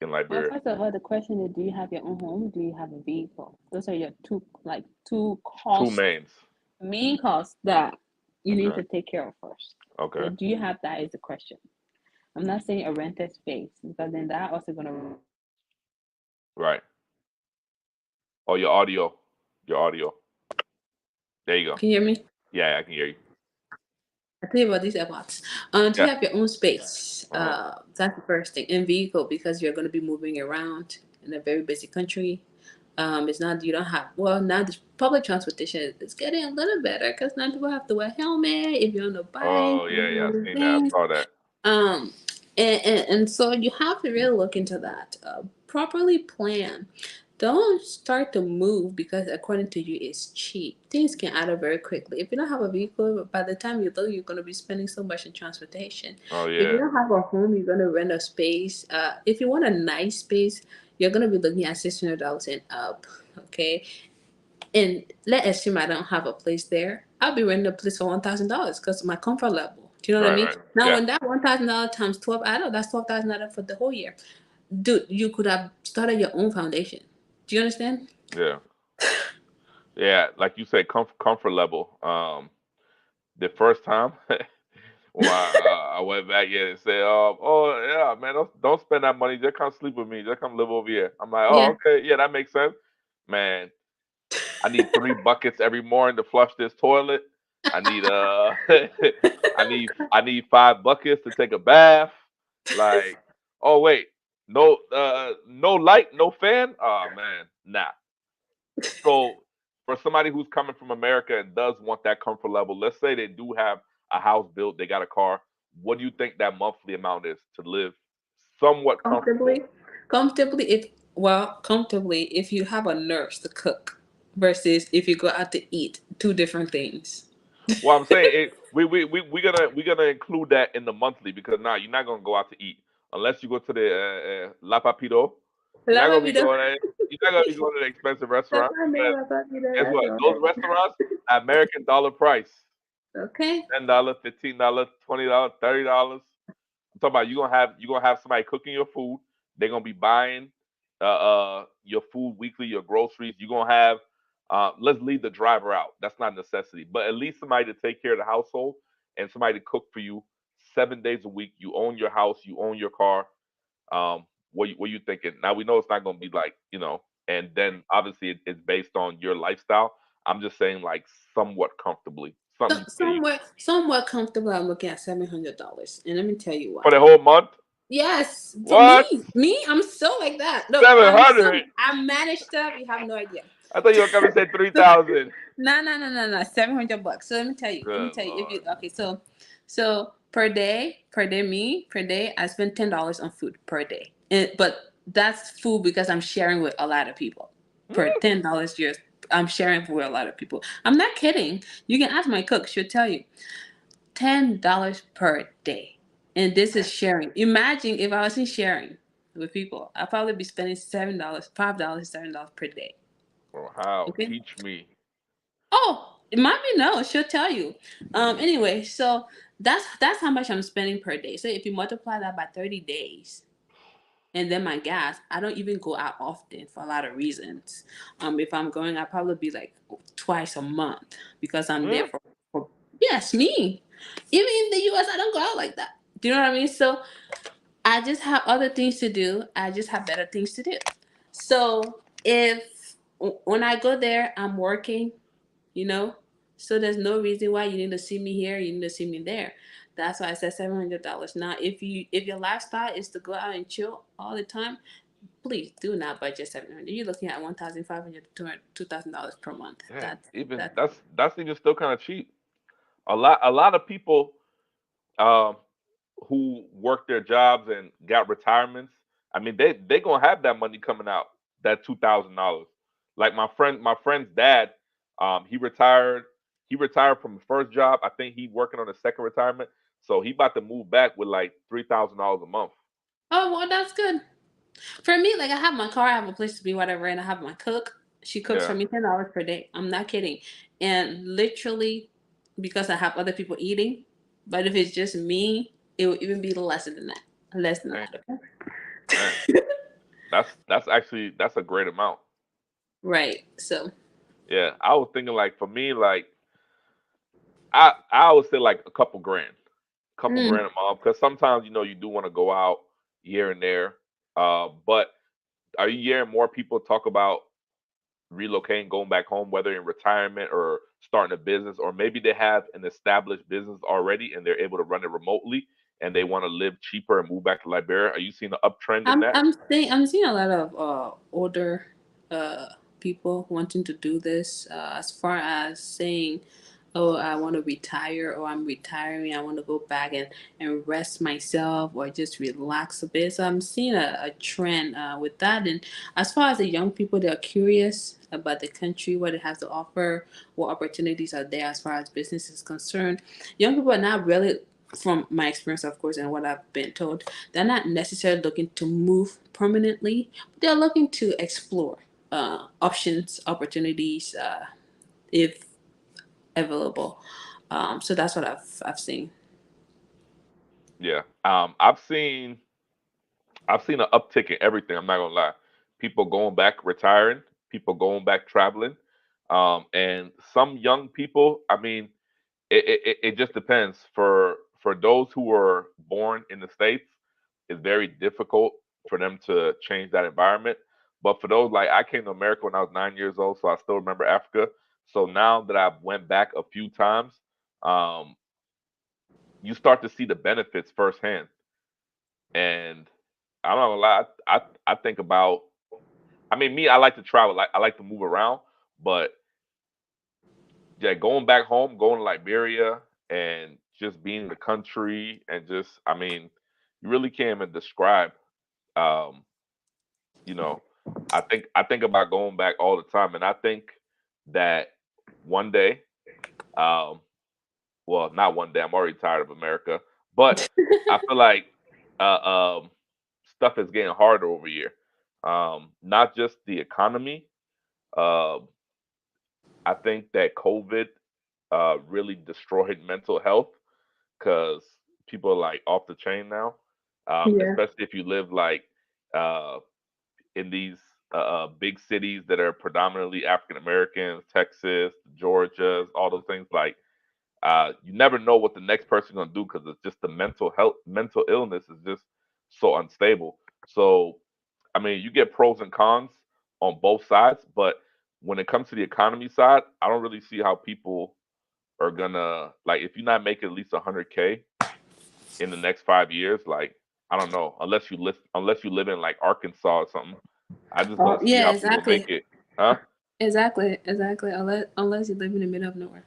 in Well, Liberia? first of all, the question is, do you have your own home? Do you have a vehicle? Those are your two Two cost mains. main costs that you need Okay. to take care of first. So Okay. do you have that is the question. I'm not saying a rented space because then that also gonna Right. Oh, your audio. Your audio. There you go. Can you hear me? Yeah, I can hear you. I tell you about these AirPods. To Yeah. have your own space, Uh-huh. that's the first thing. And vehicle, because you're going to be moving around in a very busy country. It's not, you don't have, well, now the public transportation is getting a little better because now people have to wear helmet if you're on a bike Oh, and yeah, all yeah. I those seen that. I things. saw that. Um, and so you have to really look into that. Properly plan. Don't start to move because according to you it's cheap. Things can add up very quickly. If you don't have a vehicle, by the time you leave, you're gonna be spending so much in transportation. Oh, If you yeah. don't have a home, you're gonna rent a space. If you want a nice space, you're gonna be looking at $600 and up. Okay, and let's assume I don't have a place there. I'll be renting a place for $1,000 because my comfort level. Do you know what I Right, mean? right. Now, Yeah. when that $1,000 times 12, I know that's $12,000 for the whole year. Dude, you could have started your own foundation. Do you understand? Yeah. Yeah. Like you said, comfort level. The first time when I went back in and said, oh yeah, man, don't spend that money. Just come sleep with me. Just come live over here. I'm like, Yeah. oh, okay, yeah, that makes sense. Man, I need 3 buckets every morning to flush this toilet. I need I need 5 buckets to take a bath. Like, oh wait, no light, no fan. Oh man, nah. So for somebody who's coming from America and does want that comfort level, let's say they do have a house built, they got a car. What do you think that monthly amount is to live somewhat comfortable? Comfortably. Comfortably, if you have a nurse to cook versus if you go out to eat, two different things. Well, I'm saying we gonna include that in the monthly because now you're not gonna go out to eat unless you go to the La Papito. You're not That gonna might be be the going there. You're not gonna be going to the expensive that's restaurant my name. because I thought you know guess that's what? all Those right. restaurants, American dollar price, Okay. $10, $15, $20, $30. I'm talking about you gonna have somebody cooking your food. They're gonna be buying your food weekly, your groceries. You're gonna have let's leave the driver out. That's not a necessity, but at least somebody to take care of the household and somebody to cook for you 7 days a week. You own your house, you own your car. What you thinking? Now we know it's not gonna be like and then obviously it's based on your lifestyle. I'm just saying like somewhat comfortably, something So, you can eat somewhat comfortable. I'm looking at $700, and let me tell you for why. the whole month. Yes, for What? me, I'm so like that. No, 700. I manage stuff. You have no idea. I thought you were coming to say three So, thousand. no, $700. So let me tell you. Let me Good tell you. If you lord. okay, so per day, I spend $10 on food per day. But that's food because I'm sharing with a lot of people. Per Mm. $10 years, I'm sharing with a lot of people. I'm not kidding. You can ask my cook; she'll tell you. $10 per day. And this is sharing. Imagine if I wasn't sharing with people, I'd probably be spending $7, $5, $7 per day. Well, how? Okay. Teach me. Oh, it might be no, she'll tell you. Anyway, so that's how much I'm spending per day. So if you multiply that by 30 days, and then my gas, I don't even go out often for a lot of reasons. If I'm going, I'll probably be like twice a month because I'm there Mm. for yes, me. Even in the US, I don't go out like that. Do you know what I mean? So I just have other things to do. I just have better things to do. So if when I go there, I'm working, you know, so there's no reason why you need to see me here, you need to see me there. That's why I said $700. Now, if your lifestyle is to go out and chill all the time, please do not budget 700. You're looking at 1,500 to $2,000 per month. Dang, even That's that's even still kind of cheap. A lot of people um who work their jobs and got retirements. I mean, they gonna have that money coming out. That $2,000. Like my friend's dad, he retired. He retired from the first job. I think he working on a second retirement. So he about to move back with like $3,000 a month. oh well, that's good. For me, like I have my car, I have a place to be, whatever, and I have my cook. She cooks for Yeah. me $10 per day. I'm not kidding. And literally, because I have other people eating, but if it's just me, it will even be less than that. Less than Dang, that, okay? dang. That's a great amount. Right. So Yeah. I was thinking like for me, like I always say like a couple Mm. grand a month, because sometimes you do want to go out here and there. But are you hearing more people talk about relocating, going back home, whether in retirement or starting a business, or maybe they have an established business already and they're able to run it remotely and they want to live cheaper and move back to Liberia? Are you seeing an uptrend in that? I'm seeing a lot of older uh people wanting to do this, as far as saying, oh, I want to retire, or I'm retiring, I want to go back and rest myself or just relax a bit. So I'm seeing a trend with that. And as far as the young people, they're curious about the country, what it has to offer, what opportunities are there as far as business is concerned. Young people are not really, from my experience, of course, and what I've been told, they're not necessarily looking to move permanently, but they're looking to explore options, opportunities, if available. So that's what I've seen. Yeah. I've seen an uptick in everything. I'm not gonna lie. People going back retiring, people going back traveling, and some young people. I mean, it just depends. For those who were born in the states, it's very difficult for them to change that environment. But for those, like, I came to America when I was 9 years old, so I still remember Africa. So now that I've went back a few times, um, you start to see the benefits firsthand. And I'm not gonna lie, I think about. I mean, me, I like to travel. I like to move around, but yeah, going back home, going to Liberia and just being in the country and just, I mean, you really can't even describe. Um, you know, I think about going back all the time, and I think that one day, um, well, not one day. I'm already tired of America, but I feel like um, stuff is getting harder over here. Not just the economy. Uh, I think that COVID really destroyed mental health because people are like off the chain now, Yeah. especially if you live like uh, in these big cities that are predominantly African Americans, Texas, Georgia, all those things. Like you never know what the next person's gonna do because it's just the mental illness is just so unstable. So, I mean, you get pros and cons on both sides, but when it comes to the economy side, I don't really see how people are gonna like if you're not making at least 100K in the next 5 years. Like I don't know, unless you live in like Arkansas or something. I just Oh don't see yeah, how people make exactly, it, huh? exactly. Unless you live in the middle of nowhere.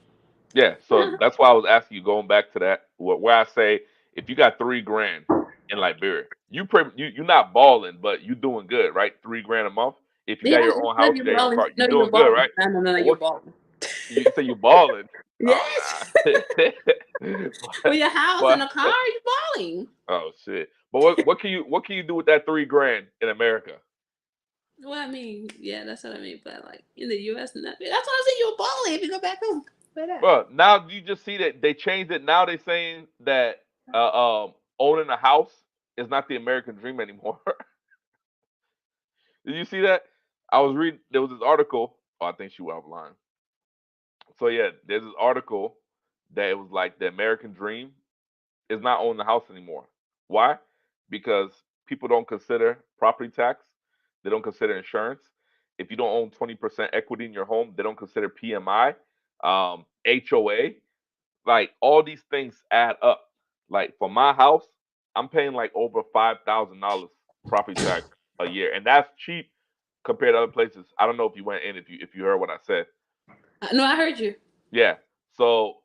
Yeah, so that's why I was asking you going back to that where I say if you got 3 grand in Liberia, you're not balling, but you doing good, right? 3 grand a month. If you Yeah, got your own no, house, you you're got your own balling. car, you No, you're doing good, balling. right? No, no, no, no, But you're what balling. you say you balling? Oh Yes. nah. With but, your house and but a car, you're balling. oh shit. But what can you do with that 3 grand in America? Well, I mean, yeah, that's what I mean. But like in the U.S., nothing. That's why I say you're balling if you go back home. But Bro, now you just see that they changed it. Now they saying that owning a house is not the American dream anymore. Did you see that? I was reading. There was this article. Oh, I think she went offline. So yeah, there's this article that it was like the American dream is not owning a house anymore. Why? Because people don't consider property tax. They don't consider insurance. If you don't own 20% equity in your home, they don't consider PMI, HOA. Like all these things add up. Like for my house, I'm paying like over $5,000 property tax a year, and that's cheap compared to other places. I don't know if you went in, if you heard what I said. no, I heard you. Yeah. So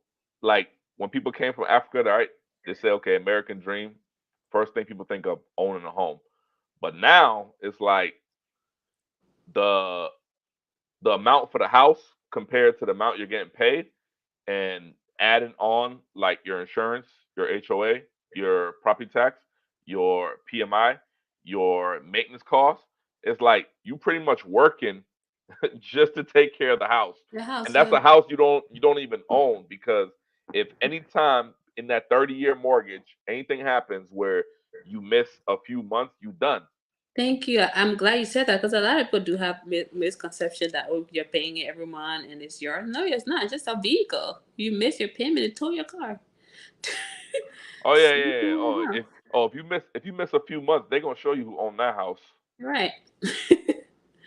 like when people came from Africa, right? They say, okay, American dream. First thing people think of owning a home, but now it's like the the amount for the house compared to the amount you're getting paid and adding on like your insurance, your HOA, your property tax, your PMI, your maintenance costs, it's like you pretty much working just to take care of the house. The And house, that's yeah. a house you don't even own because if any time in that 30-year mortgage anything happens where you miss a few months, you done. Thank you. I'm glad you said that because a lot of people do have misconception that oh you're paying it every month and it's yours. No, it's not. It's just a vehicle. You miss your payment and tow your car. Oh yeah, Same yeah, thing yeah. right now. If you miss a few months, they're gonna show you who owned that house. Right.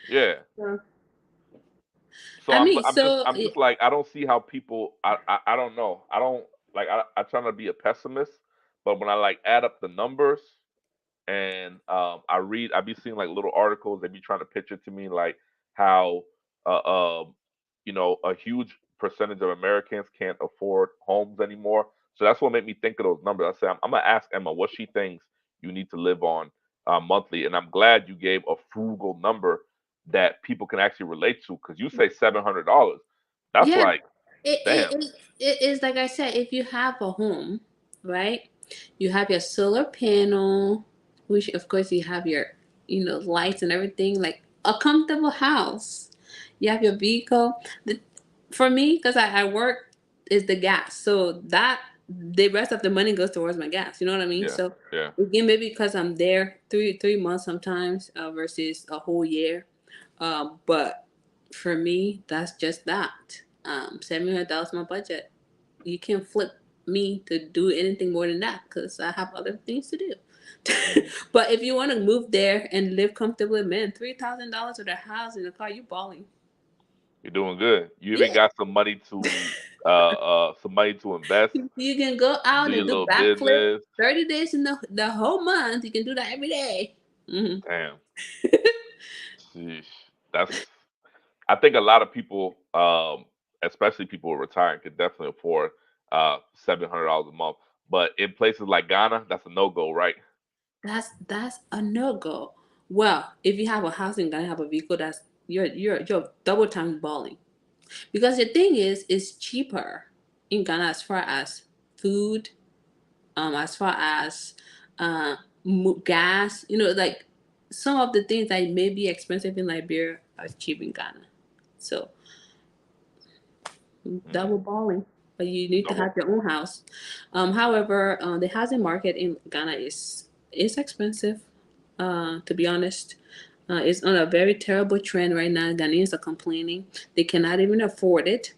Yeah. So, So I I'm mean, I'm just so I'm just like I don't see how people I don't know. I don't like I try not to be a pessimist, but when I like add up the numbers and I be seeing like little articles, they be trying to pitch it to me like how uh um a huge percentage of Americans can't afford homes anymore. So that's what made me think of those numbers. I said I'm gonna ask Emma what she thinks you need to live on monthly, and I'm glad you gave a frugal number that people can actually relate to because you say $700. That's yeah, like it, it, damn. it, it is like I said, if you have a home, right? You have your solar panel, which of course you have your, lights and everything, like a comfortable house. You have your vehicle. The, for me, because I work, is the gas. So that the rest of the money goes towards my gas. You know what I mean? Yeah, So yeah. again, maybe because I'm there three months sometimes versus a whole year. But for me, that's just that. $700 my budget. You can't flip me to do anything more than that because I have other things to do. Mm. But if you want to move there and live comfortably, man, $3,000 with a house and a car, you balling. You're doing good. You even Yeah, got some money to invest, you can go do out your and do little backflip. business. 30 days in the whole month. You can do that every day. Mm-hmm. Damn. Sheesh. That's I think a lot of people, especially people retiring, could definitely afford $700 a month. But in places like Ghana, that's a no go, right? That's a no go. Well, if you have a house and gonna have a vehicle, that's you're double time balling. Because the thing is, it's cheaper in Ghana as far as food, as far as uh, gas. Like some of the things that may be expensive in Liberia are cheap in Ghana. So Mm, double balling, but you need to double. have your own house. However, the housing market in Ghana is expensive. To be honest, it's on a very terrible trend right now. Ghanaians are complaining they cannot even afford it.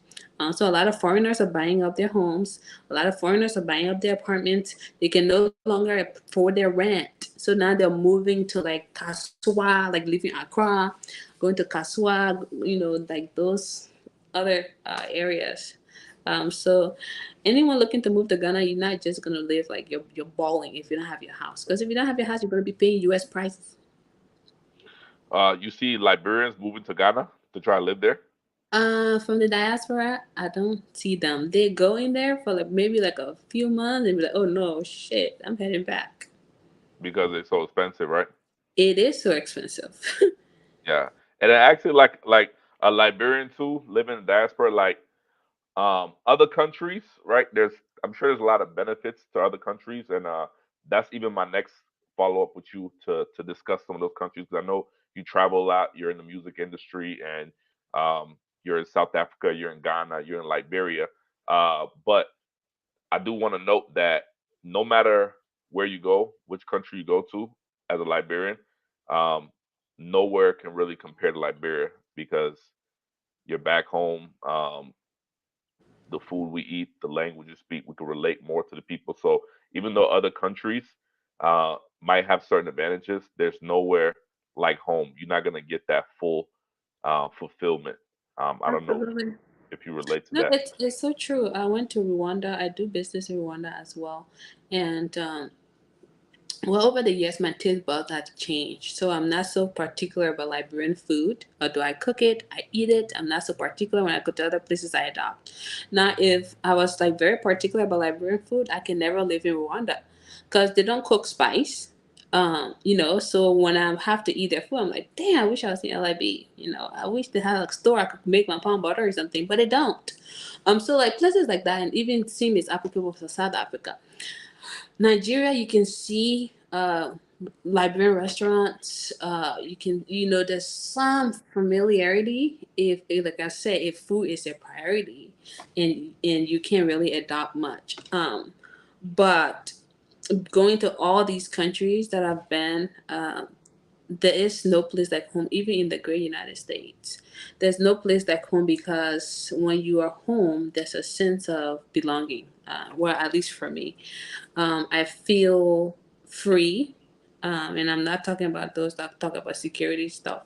So a lot of foreigners are buying up their homes. A lot of foreigners are buying up their apartments. They can no longer afford their rent. So now they're moving to like Kaswa, like living in Accra, going to Kaswa, like those other areas. So anyone looking to move to Ghana, you're not just gonna live like you're balling if you don't have your house. Because if you don't have your house, you're gonna be paying U.S. prices. You see Liberians moving to Ghana to try to live there From the diaspora, I don't see them. They go in there for like maybe like a few months and be like, "Oh no, shit, I'm heading back." because it's so expensive, right? It is so expensive. Yeah. And actually, like a Liberian too, living in diaspora, like other countries, right? I'm sure there's a lot of benefits to other countries, and that's even my next follow up with you to discuss some of those countries because I know you travel a lot. You're in the music industry, and you're in South Africa, you're in Ghana, you're in Liberia. But I do want to note that no matter where you go, which country you go to as a Liberian, um, nowhere can really compare to Liberia because you're back home. The food we eat, the language we speak, we can relate more to the people. So even though other countries might have certain advantages, there's nowhere like home. You're not gonna get that full fulfillment. I don't know Absolutely. if you relate to No, that it's so true. I went to Rwanda. I do business in Rwanda as well, and well, over the years, my taste buds have changed. So I'm not so particular about Liberian food. Although I cook it, I eat it. I'm not so particular when I go to other places I adopt. Now, if I was like very particular about Liberian food, I can never live in Rwanda because they don't cook spice. So when I have to eat their food, I'm like, damn, I wish I was in LIB. I wish they had a store I could make my palm butter or something, but they don't. So like places like that, and even seeing is applicable for South Africa. Nigeria, you can see Liberian restaurants. You can, there's some familiarity like I said, if food is a priority, and you can't really adopt much. But going to all these countries that I've been, there is no place like home, even in the great United States. There's no place like home because when you are home, there's a sense of belonging. Well, at least for me, I feel free, and I'm not talking about those that talk about security stuff.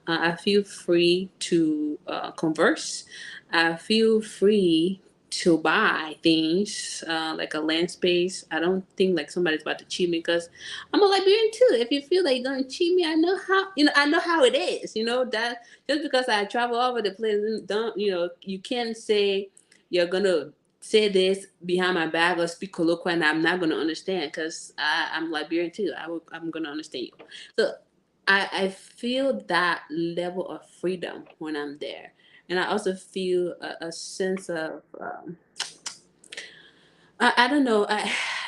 I feel free to converse. I feel free to buy things like a land space. I don't think like somebody's about to cheat me because I'm a Liberian too. If you feel like you're gonna cheat me, I know how. I know how it is. That just because I travel all over the place, don't you can't say you're gonna say this behind my back or speak colloquial and I'm not going to understand because I'm Liberian too. I'm going to understand you. So I feel that level of freedom when I'm there. And I also feel a sense of I don't know.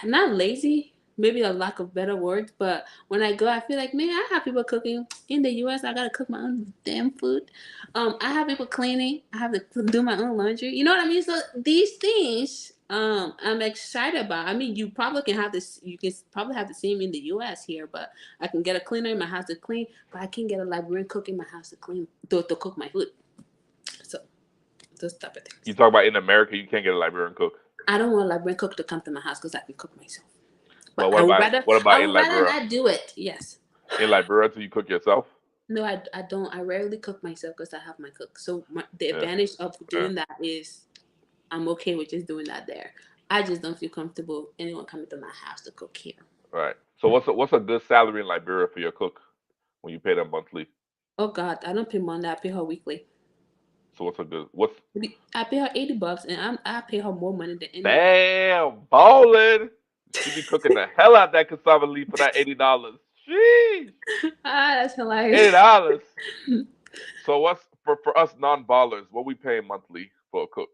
Not lazy, maybe a lack of better words, but when I go, I feel like, man, I have people cooking in the U.S. I gotta cook my own damn food. I have people cleaning. I have to do my own laundry. You know what I mean? So these things, I'm excited about. I mean, you probably can have this. You can probably have the same in the U.S. here, but I can get a cleaner in my house to clean, but I can't get a Liberian cook in my house to clean to cook my food. So those type of You things. talk about in America, you can't get a Liberian cook. I don't want a Liberian cook to come to my house because I can cook myself. But But I would what about in rather Liberia? not do it. Yes. In Liberia, do you cook yourself? No, I don't. I rarely cook myself because I have my cook. So the Yeah, advantage of yeah, doing that is I'm okay with just doing that there. I just don't feel comfortable anyone coming to my house to cook here. right. So what's a good salary in Liberia for your cook when you pay them monthly? Oh God, I don't pay Monday. I pay her weekly. So what's a good what's I pay her $80, and I pay her more money than anyone else. damn bowling? She be cooking the hell out that cassava leaf for that $80. Sheesh, That's hilarious. $80. So what's for us non-ballers? What we paying monthly for a cook?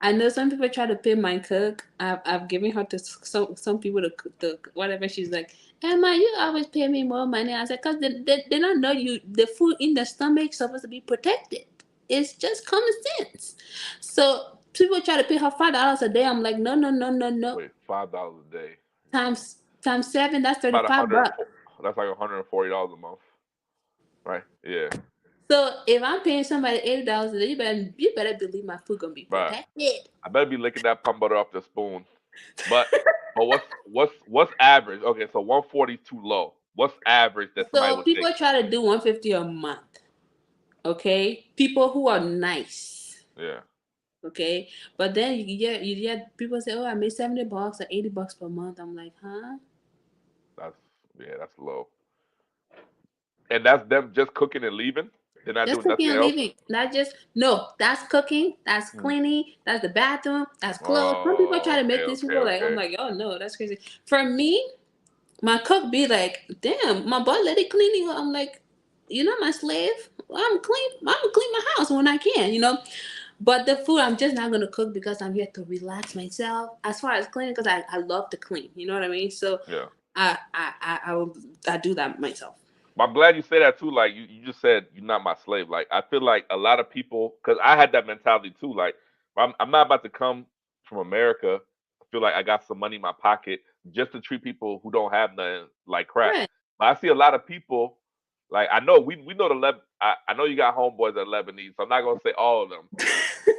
I know some people try to pay my cook. I've given her to some people to whatever. She's like, Emma, you always pay me more money. I said, cause they don't know you. The food in the stomach is supposed to be protected. It's just common sense. So people try to pay her $5 a day. I'm like, no, no, no, no, no. Wait, $5 a day. Times seven. That's About 35 bucks. that's like $140 a month, right? Yeah, So if I'm paying somebody $80 a day, you better believe my food gonna be right. protected. I better be licking that pump butter off the spoon. But what's average? Okay, so 140 too low. What's average that somebody So would people take? try to do 150 a month. Okay, people who are nice. Yeah, Okay, but then you get people say, oh, I made $70 or $80 per month. I'm like, huh? that's that's low. And that's them just cooking and leaving. They're not Just doing cooking nothing and else. leaving. Not just no. That's cooking. That's Hmm. cleaning. That's the bathroom. That's clothes. Some people try Oh, to okay, make these okay, people like, I'm okay. like, oh no, that's crazy. For me, my cook be like, damn, my boy let it cleaning. I'm like, you're not my slave. I'm clean. I'm gonna clean my house when I can. But the food, I'm just not gonna cook because I'm here to relax myself. As far as cleaning, because I love to clean. You know what I mean? So Yeah. I do that myself. But I'm glad you say that too. Like you just said, you're not my slave. Like I feel like a lot of people, because I had that mentality too. Like I'm not about to come from America. I feel like I got some money in my pocket just to treat people who don't have nothing like crap. Right. But I see a lot of people. Like I know we know the I know you got homeboys that are Lebanese. So I'm not gonna say all of them.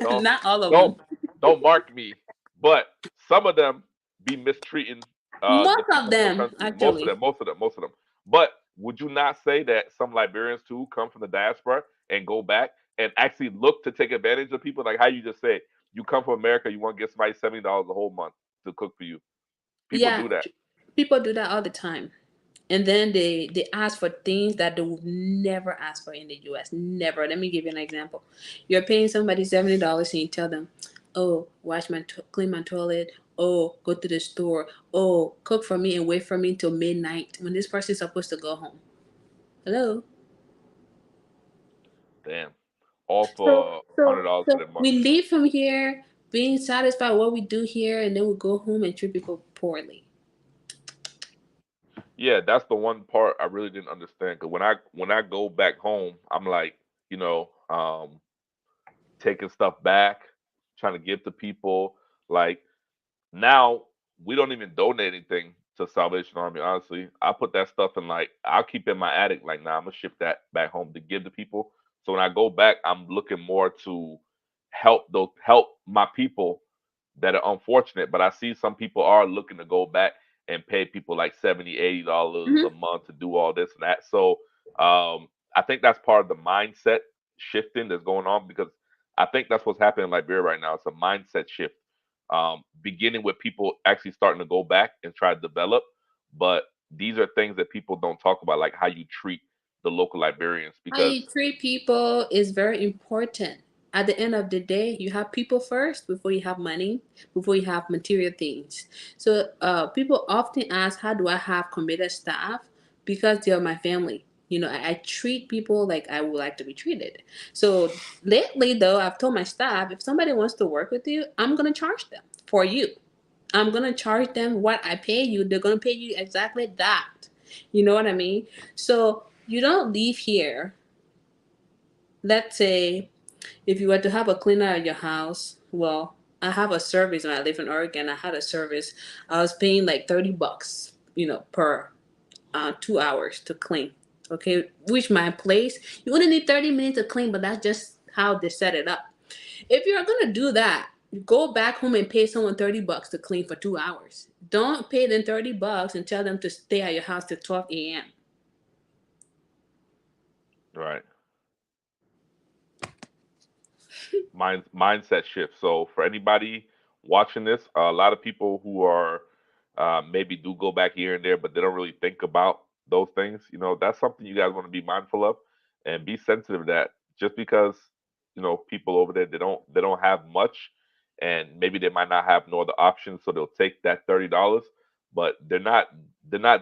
Don't Not all of don't them. don't mark me. But some of them be mistreating the Most of people from the them, country. actually. Most of them. But would you not say that some Liberians too come from the diaspora and go back and actually look to take advantage of people like how you just said you come from America, you want to get somebody $70 a whole month to cook for you. People Yeah, do that. people do that all the time. And then they ask for things that they would never ask for in the US. Never. Let me give you an example. You're paying somebody $70 and you tell them, "Oh, clean my toilet. Oh, go to the store. Oh, cook for me and wait for me till midnight when this person's supposed to go home." Hello. Damn. All So for so $100 for so the month. we leave from here being satisfied with what we do here, and then we go home and treat people poorly. Yeah, that's the one part I really didn't understand. Cause when I go back home, I'm like, taking stuff back, trying to give to people. Like now, we don't even donate anything. to Salvation Army. Honestly, I put that stuff in like I'll keep it in my attic. Like, nah, I'm gonna ship that back home to give to people. So when I go back, I'm looking more to help my people that are unfortunate. But I see some people are looking to go back and pay people like 70, $80 a Hmm. month to do all this and that. So I think that's part of the mindset shifting that's going on because I think that's what's happening in Liberia right now. It's a mindset shift, beginning with people actually starting to go back and try to develop. But these are things that people don't talk about, like how you treat the local Liberians, How because you treat people is very important. At the end of the day, you have people first before you have money, before you have material things. So people often ask, how do I have committed staff? Because they are my family. I treat people like I would like to be treated. So lately, though, I've told my staff, if somebody wants to work with you, I'm going to charge them for you. I'm going to charge them what I pay you. They're going to pay you exactly that. You know what I mean? So you don't leave here. Let's say if you were to have a cleaner at your house, well, I have a service when I live in Oregon. I had a service. I was paying like $30, per 2 hours to clean. Okay, which my place, you only need 30 minutes to clean, but that's just how they set it up. If you're gonna do that, go back home and pay someone $30 to clean for 2 hours. Don't pay them $30 and tell them to stay at your house till 12 a.m. right, mindset shift. So for anybody watching this, a lot of people who are maybe do go back here and there, but they don't really think about those things. That's something you guys want to be mindful of and be sensitive to that. Just because people over there they don't have much, and maybe they might not have no other options, so they'll take that $30, but they're not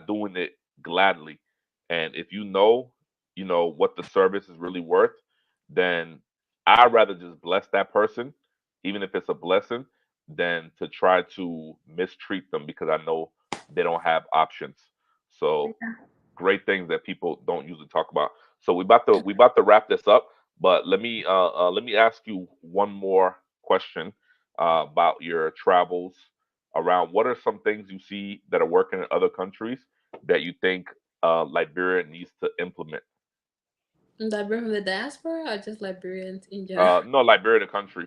doing it gladly. And if what the service is really worth, then I'd rather just bless that person, even if it's a blessing, than to try to mistreat them because I know they don't have options. So great things that people don't usually talk about. So we about to wrap this up, but let me ask you one more question about your travels around. What are some things you see that are working in other countries that you think Liberia needs to implement? Liberian from the diaspora or just Liberians in general? No, Liberia, the country.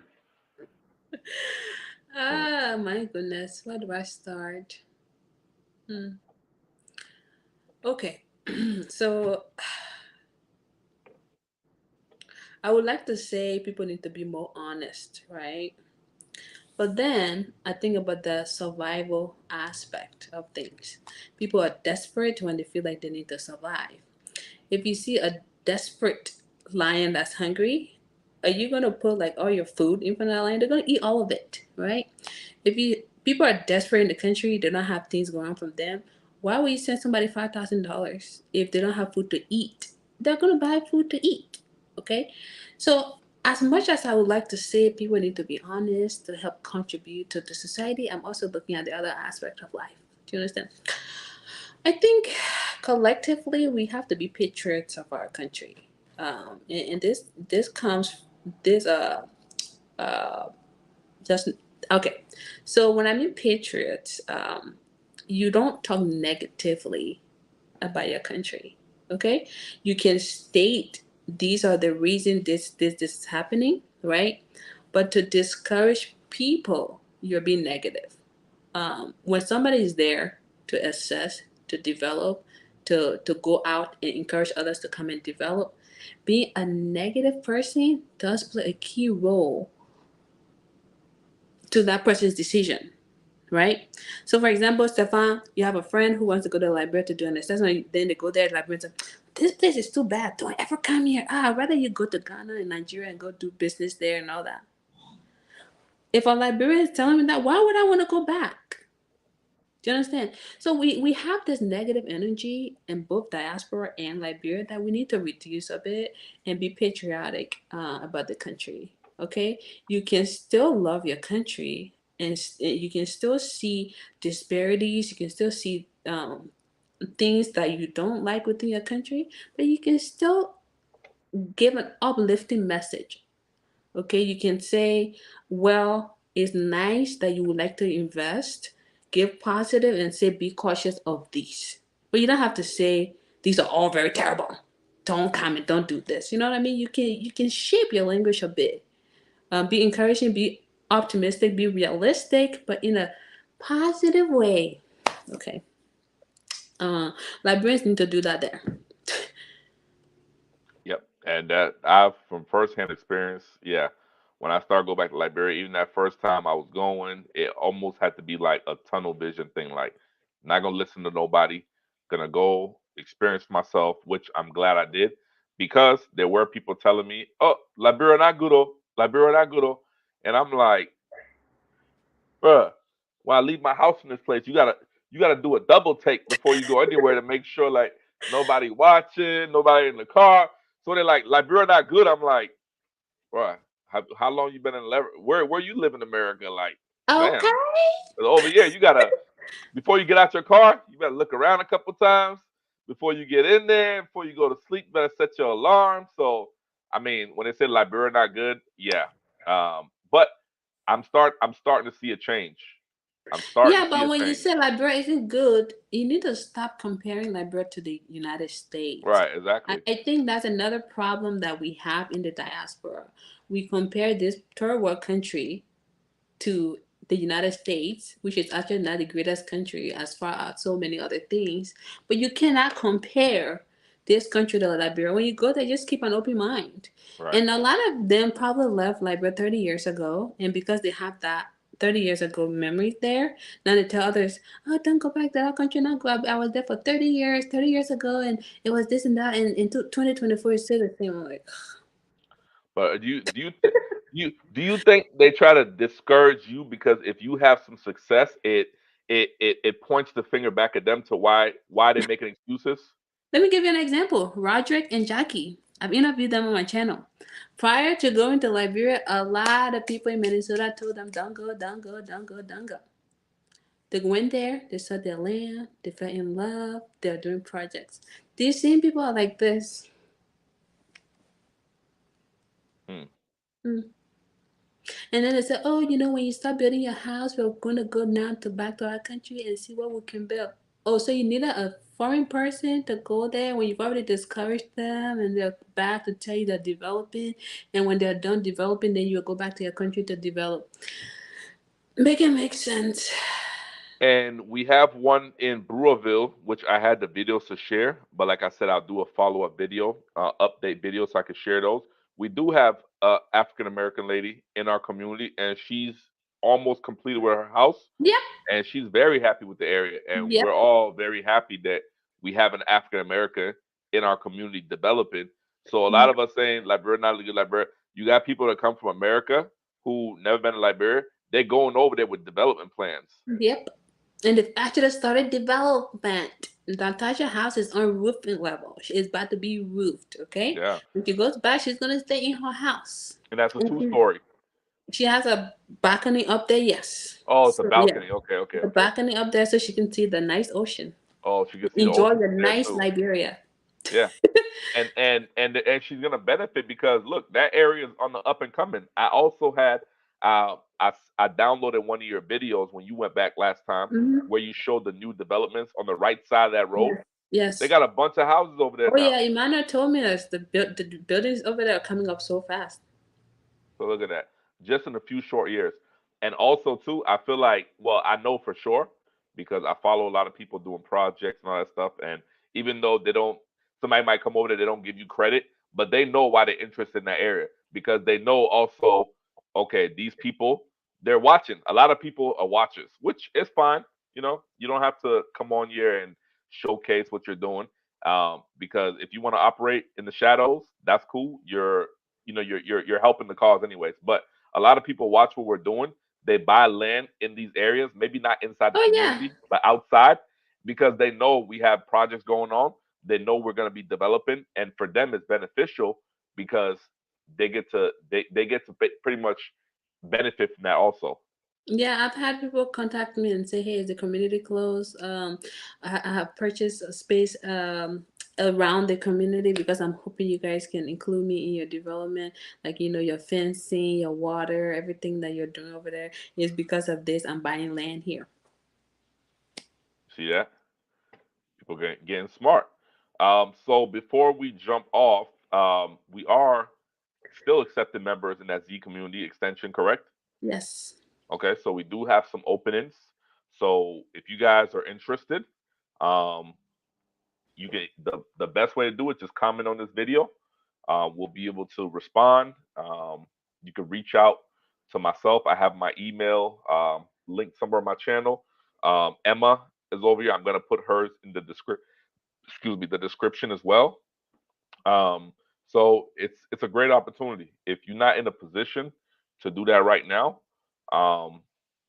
Hmm. Ah, my goodness. Where do I start? Hmm. Okay. So I would like to say people need to be more honest, right? But then I think about the survival aspect of things. People are desperate when they feel like they need to survive. If you see a desperate lion that's hungry, are you gonna put like all your food in front of that lion? They're gonna eat all of it, right? If you People are desperate in the country, they don't have things going on from them. Why would you send somebody $5,000 if they don't have food to eat? They're gonna buy food to eat. Okay, so as much as I would like to say people need to be honest to help contribute to the society, I'm also looking at the other aspect of life. Do you understand? I think collectively we have to be patriots of our country, and this comes this uh just okay. So when I mean patriots, you don't talk negatively about your country. Okay, you can state these are the reason this is happening, right? But to discourage people, you're being negative. When somebody is there to assess, to develop, to go out and encourage others to come and develop, being a negative person does play a key role to that person's decision, right? So, for example, Stefan, you have a friend who wants to go to Liberia to do an assessment. Then they go there to Liberia and say, this place is too bad. Don't ever come here. I'd rather you go to Ghana and Nigeria and go do business there and all that. If a Liberian is telling me that, why would I want to go back? Do you understand? So we have this negative energy in both diaspora and Liberia that we need to reduce a bit and be patriotic about the country. Okay, you can still love your country, and you can still see disparities. You can still see things that you don't like within your country, but you can still give an uplifting message. Okay, you can say, well, it's nice that you would like to invest. give positive and say be cautious of these. But you don't have to say these are all very terrible. Don't comment. Don't do this. You know what I mean? You can shape your language a bit. Be encouraging. Be optimistic. Be realistic, but in a positive way. Okay. Librarians need to do that there. Yep. And that I've from firsthand experience, yeah. When I started go back to Liberia, even that first time I was going, it almost had to be like a tunnel vision thing. Like, not gonna listen to nobody, gonna go experience myself, which I'm glad I did, because there were people telling me, "Oh, Liberia not good, oh, Liberia not good, oh," and I'm like, bruh, when I leave my house in this place, you gotta do a double take before you go anywhere to make sure like nobody watching, nobody in the car. So they're like, Liberia not good. I'm like, bruh, how long you been in where you live in America? Like, Okay. fam. 'Cause over here, you gotta before you get out your car, you better look around a couple times before you get in there. Before you go to sleep, you better set your alarm. So I mean, when they say Liberia not good, yeah. But I'm starting to see a change. I'm starting Yeah, to see but a when you change. say Liberia isn't good, you need to stop comparing Liberia to the United States. Right, I, exactly. I think that's another problem that we have in the diaspora. We compare this third world country to the United States, which is actually not the greatest country as far as so many other things. But you cannot compare this country to Liberia. When you go there, just keep an open mind. Right. And a lot of them probably left Liberia 30 years ago. And because they have that 30 years ago memories there, now they tell others, oh, don't go back to that country. Not go. I was there for 30 years ago, and it was this and that. And in 2024, it's still the same. I'm like, But do you think they try to discourage you because if you have some success, it points the finger back at them to why they're making excuses? let me give you an example. Roderick and Jackie. I've interviewed them on my channel. Prior to going to Liberia, a lot of people in Minnesota told them, don't go, don't go, don't go, don't go. They went there, they saw their land, they fell in love, they're doing projects. These same people are like this. Hmm. Mm. And then they said, oh, when you start building your house, we're going to go now back to our country and see what we can build. Oh, so you need a foreign person to go there when you've already discouraged them and they're back to tell you they're developing. And when they're done developing, then you'll go back to your country to develop. Make it make sense. And we have one in Brewerville, which I had the videos to share. But like I said, I'll do a follow up video, update video, so I can share those. We do have a African American lady in our community, and she's almost completed with her house, Yep. and she's very happy with the area. And we're Yep. all very happy that we have an African American in our community developing. So a lot of us saying Liberia not a good Liberia. You got people that come from America who never been to Liberia. They're going over there with development plans. Yep. And they've actually started development. Natasha house is on roofing level. She is about to be roofed, okay? Yeah. When she goes back, she's gonna stay in her house. And that's a And two story. she has a balcony up there, yes. Oh, it's a So yeah, balcony. Okay, okay, the okay. balcony up there so she can see the nice ocean. Oh, she can see the Enjoy ocean the from there nice too. Liberia. Yeah. And she's gonna benefit because look, that area is on the up and coming. I also had I downloaded one of your videos when you went back last time Hmm. where you showed the new developments on the right side of that road. Yes. They Yes. got a bunch of houses over there Oh now. yeah, Imana told me that the buildings over there are coming up so fast. So look at that. Just in a few short years. And also too, I feel like, well, I know for sure because I follow a lot of people doing projects and all that stuff. And even though they don't somebody might come over there, they don't give you credit, but they know why they're interested in that area because they know also, okay, these people, they're watching. A lot of people are watchers, which is fine. You don't have to come on here and showcase what you're doing. Because if you want to operate in the shadows, that's cool. You're helping the cause anyways. But a lot of people watch what we're doing. They buy land in these areas, maybe not inside the Oh yeah. community, but outside, because they know we have projects going on. They know we're going to be developing, and for them, it's beneficial because they get to pretty much benefit from that also. Yeah, I've had people contact me and say, "Hey, is the community closed? I have purchased a space around the community because I'm hoping you guys can include me in your development, like your fencing, your water, everything that you're doing over there is because of this. I'm buying land here." See that? People getting smart. So before we jump off, we are still accepting members in that Z community extension, correct? Yes. Okay, so we do have some openings. So if you guys are interested, um, you can the best way to do it, just comment on this video. We'll be able to respond. You can reach out to myself. I have my email linked somewhere on my channel. Emma is over here. I'm gonna put hers in the description. Excuse me, the description as well. Um, so it's a great opportunity. If you're not in a position to do that right now, um,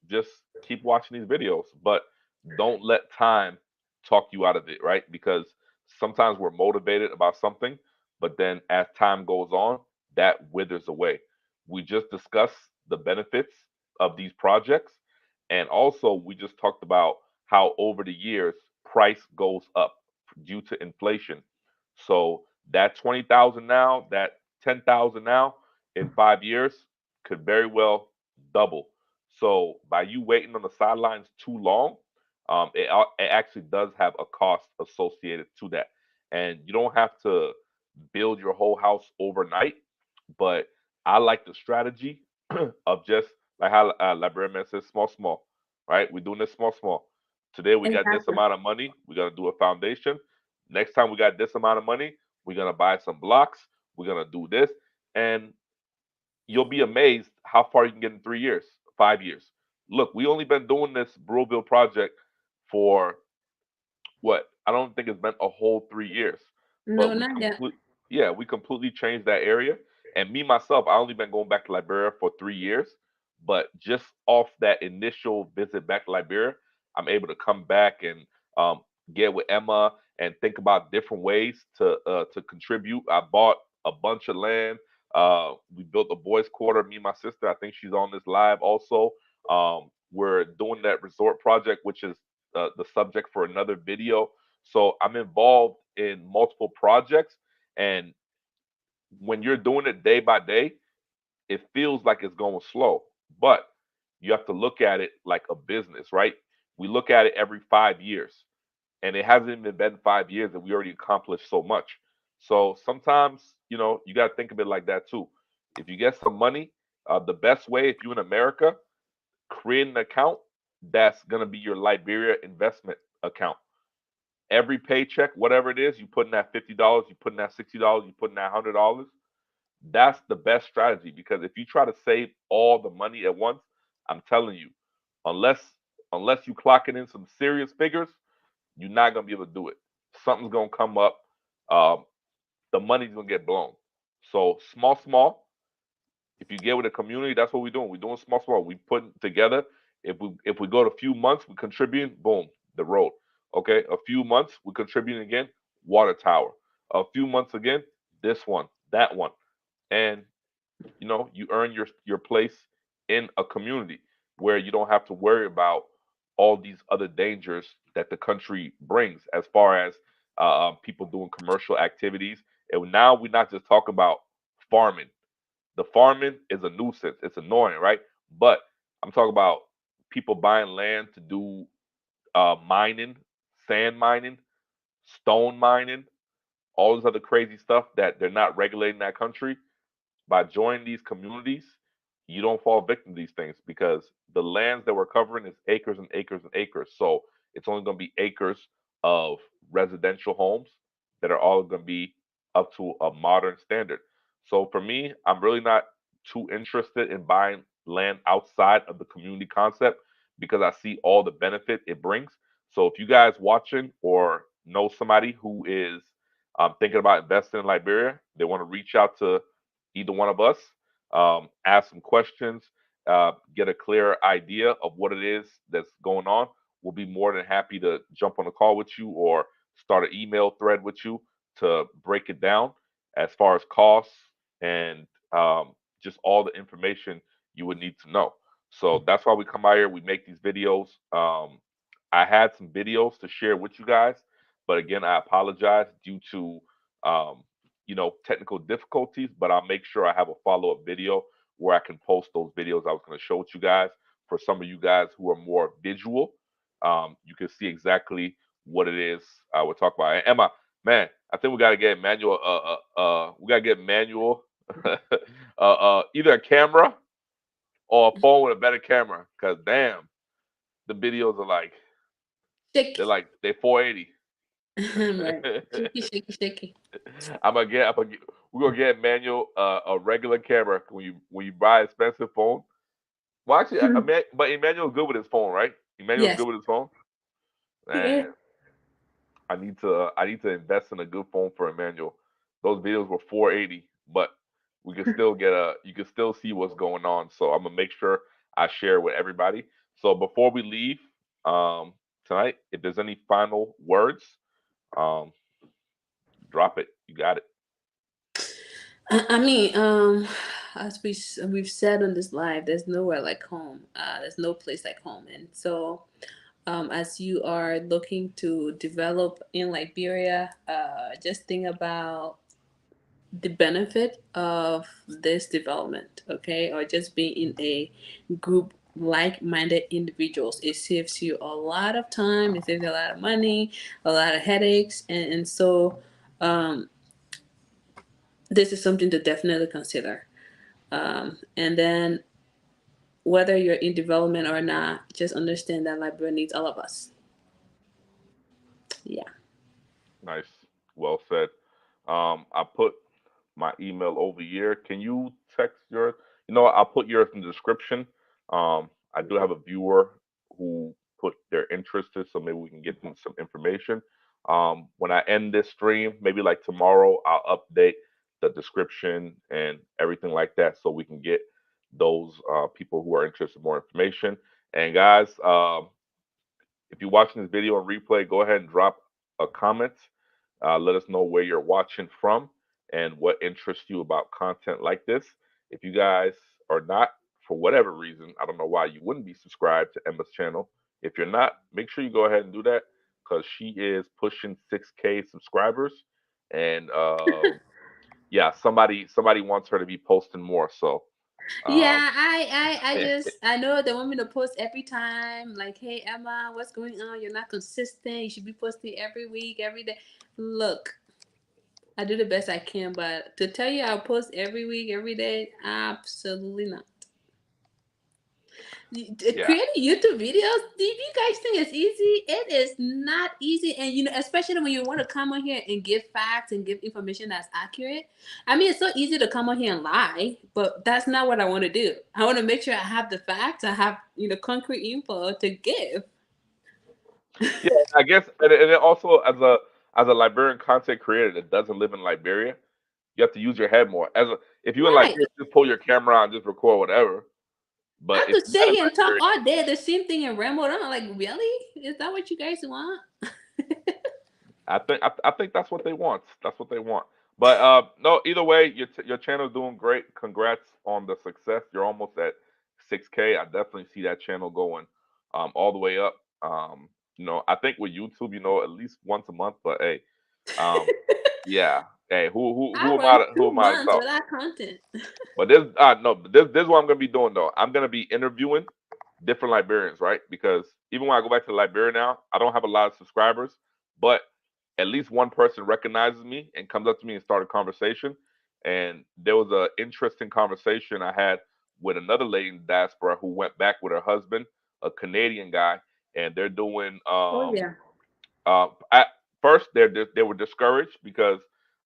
just keep watching these videos, but don't let time talk you out of it, right? Because sometimes we're motivated about something, but then as time goes on, that withers away. We just discussed the benefits of these projects, and also we just talked about how over the years price goes up due to inflation. So that 20,000 now, that 10,000 now, in 5 years could very well double. So by you waiting on the sidelines too long, it actually does have a cost associated to that, and you don't have to build your whole house overnight. But I like the strategy of just like how Librarian says, small, small, right? We're doing this small, small. Today we got this Exactly. amount of money. We're gonna do a foundation. Next time we got this amount of money, we're gonna buy some blocks. We're gonna do this, and you'll be amazed how far you can get in 3 years, 5 years. Look, we only been doing this Broville project for what? I don't think it's been a whole 3 years, No, but we not yet. complete yeah, we completely changed that area. And me myself, I only been going back to Liberia for 3 years, but just off that initial visit back to Liberia, I'm able to come back and um, get with Emma and think about different ways to contribute. I bought a bunch of land. We built a boys' quarter. Me and my sister, I think she's on this live also. We're doing that resort project, which is the subject for another video. So I'm involved in multiple projects, and when you're doing it day by day, it feels like it's going slow. But you have to look at it like a business, right? We look at it every 5 years, and it hasn't even been 5 years, and we already accomplished so much. So sometimes, you got to think of it like that too. If you get some money, the best way, if you're in America, create an account that's going to be your Liberia investment account. Every paycheck, whatever it is, you put in that $50, you put in that $60, you put in that $100. That's the best strategy, because if you try to save all the money at once, I'm telling you, unless unless you clocking in some serious figures, you're not gonna be able to do it. Something's gonna come up. Um, the money's gonna get blown. So small, small. If you get with the community, that's what we're doing. We're doing small, small. We put together. If we go to a few months, we contribute. Boom, the road. Okay, a few months, we contribute again. Water tower. A few months again. This one, that one, and you earn your place in a community where you don't have to worry about all these other dangers that the country brings, as far as people doing commercial activities. And now we're not just talking about farming. The farming is a nuisance. It's annoying, right? But I'm talking about people buying land to do mining, sand mining, stone mining, all this other crazy stuff that they're not regulating in that country. By joining these communities, you don't fall victim to these things, because the lands that we're covering is acres and acres and acres. So it's only going to be acres of residential homes that are all going to be up to a modern standard. So for me, I'm really not too interested in buying land outside of the community concept, because I see all the benefit it brings. So if you guys watching or know somebody who is thinking about investing in Liberia, they want to reach out to either one of us, ask some questions, get a clear idea of what it is that's going on. We'll be more than happy to jump on a call with you or start an email thread with you to break it down as far as costs and just all the information you would need to know. So that's why we come out here. We make these videos. I had some videos to share with you guys, but again, I apologize due to technical difficulties, but I'll make sure I have a follow-up video where I can post those videos I was going to show to you guys, for some of you guys who are more visual. You can see exactly what it is we're talking about. And Emma, man, I think we got to get manual. We got to get manual. Either a camera or a phone with a better camera. Cause damn, the videos are like Shaky. they're 480. Right. Shaky, shaky, shaky. We're gonna get manual a regular camera when you buy an expensive phone. Well, actually, but Emmanuel's good with his phone, right? Emmanuel's Yes. good with his phone. Yeah. Man, I need to invest in a good phone for Emmanuel. Those videos were 480, but we can still get a you can still see what's going on. So I'm gonna make sure I share with everybody. So before we leave tonight, if there's any final words, um, drop it. You got it. I mean, as we've said on this live, there's nowhere like home. There's no place like home, and so as you are looking to develop in Liberia, just think about the benefit of this development, okay, or just being in a group like-minded individuals. It saves you a lot of time, it saves you a lot of money, a lot of headaches, and so um, this is something to definitely consider. And then whether you're in development or not, just understand that Liberia needs all of us. Yeah. Nice. Well said. I put my email over here. Can you text yours? I'll put yours in the description. I do have a viewer who put their interest in, so maybe we can get them some information. When I end this stream, maybe like tomorrow, I'll update the description and everything like that, so we can get those people who are interested in more information. And guys, if you're watching this video on replay, go ahead and drop a comment. Let us know where you're watching from and what interests you about content like this. If you guys are not, for whatever reason, I don't know why you wouldn't be subscribed to Emma's channel. If you're not, make sure you go ahead and do that because she is pushing 6K subscribers, and yeah, somebody wants her to be posting more. So um, Yeah, I just I know they want me to post every time. Like, hey Emma, what's going on? You're not consistent. You should be posting every week, every day. Look, I do the best I can, but to tell you I'll post every week, every day, absolutely not. yeah, Creating YouTube videos, do you guys think it's easy? It is not easy, and especially when you want to come on here and give facts and give information that's accurate. I mean, it's so easy to come on here and lie, but that's not what I want to do. I want to make sure I have the facts, I have concrete info to give. yeah. I guess, and then also as a Liberian content creator that doesn't live in Liberia, you have to use your head more. If you in Right. Liberia, just pull your camera out and just record whatever. But I if could you're not sit in here and talk Liberia, all day the same thing and ramble on. Like, really? Is that what you guys want? I think that's what they want. That's what they want. But no, either way, your channel's doing great. Congrats on the success. You're almost at 6K. I definitely see that channel going all the way up. I think with YouTube, at least once a month. But hey, um, yeah. Hey, I who am I went to, who two am I to months talk? without content. But this no, this is what I'm gonna be doing though. I'm gonna be interviewing different Liberians, right? Because even when I go back to Liberia now, I don't have a lot of subscribers, but at least one person recognizes me and comes up to me and start a conversation. And there was an interesting conversation I had with another lady in diaspora who went back with her husband, a Canadian guy, and they're doing Oh yeah. at first, they were discouraged because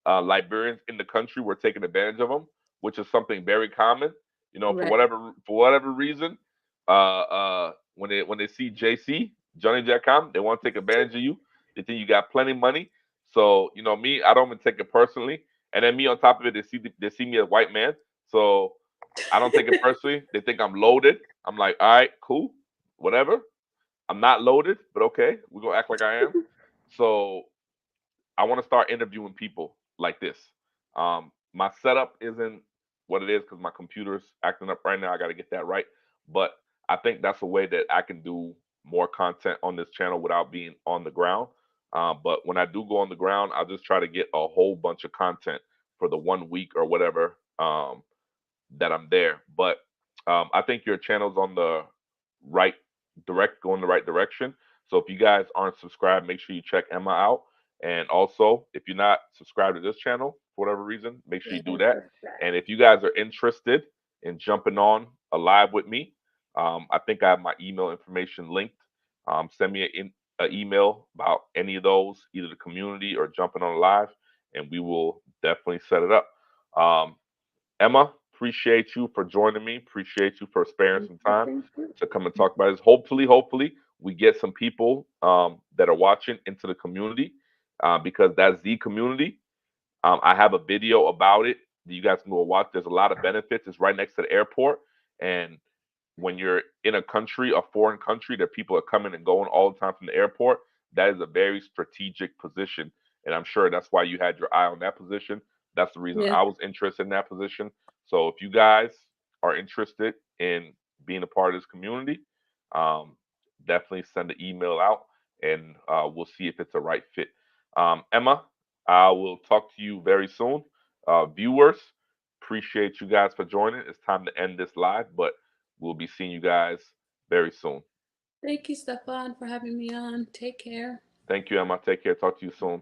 Liberians in the country were taking advantage of them, which is something very common. For Right. whatever reason, when they see JC Johnny Jackam, they want to take advantage of you. They think you got plenty of money. So me, I don't even take it personally. And then me on top of it, they see me as a white man, so I don't take it personally. They think I'm loaded. I'm like, all right, cool, whatever. I'm not loaded, but okay, we're gonna act like I am. So I want to start interviewing people like this. My setup isn't what it is because my computer's acting up right now. I got to get that right. But I think that's a way that I can do more content on this channel without being on the ground. But when I do go on the ground, I'll just try to get a whole bunch of content for the 1 week or whatever that I'm there. But I think your channel's on the right going the right direction. So if you guys aren't subscribed, make sure you check Emma out. And also, if you're not subscribed to this channel for whatever reason, make sure you do that. And if you guys are interested in jumping on a live with me, I think I have my email information linked. Send me an email about any of those, either the community or jumping on a live, and we will definitely set it up. Um, Emma, appreciate you for joining me. Appreciate you for sparing some time to come and talk about this. Hopefully, we get some people that are watching into the community because that's the community. I have a video about it that you guys can go watch. There's a lot of benefits. It's right next to the airport, and when you're in a country, a foreign country, that people are coming and going all the time from the airport, that is a very strategic position. And I'm sure that's why you had your eye on that position. That's the reason Yeah. I was interested in that position. So if you guys are interested in being a part of this community, um, definitely send an email out and we'll see if it's a right fit. Emma, I will talk to you very soon. Viewers, appreciate you guys for joining. It's time to end this live, but we'll be seeing you guys very soon. Thank you, Stefan, for having me on. Take care. Thank you, Emma. Take care. Talk to you soon.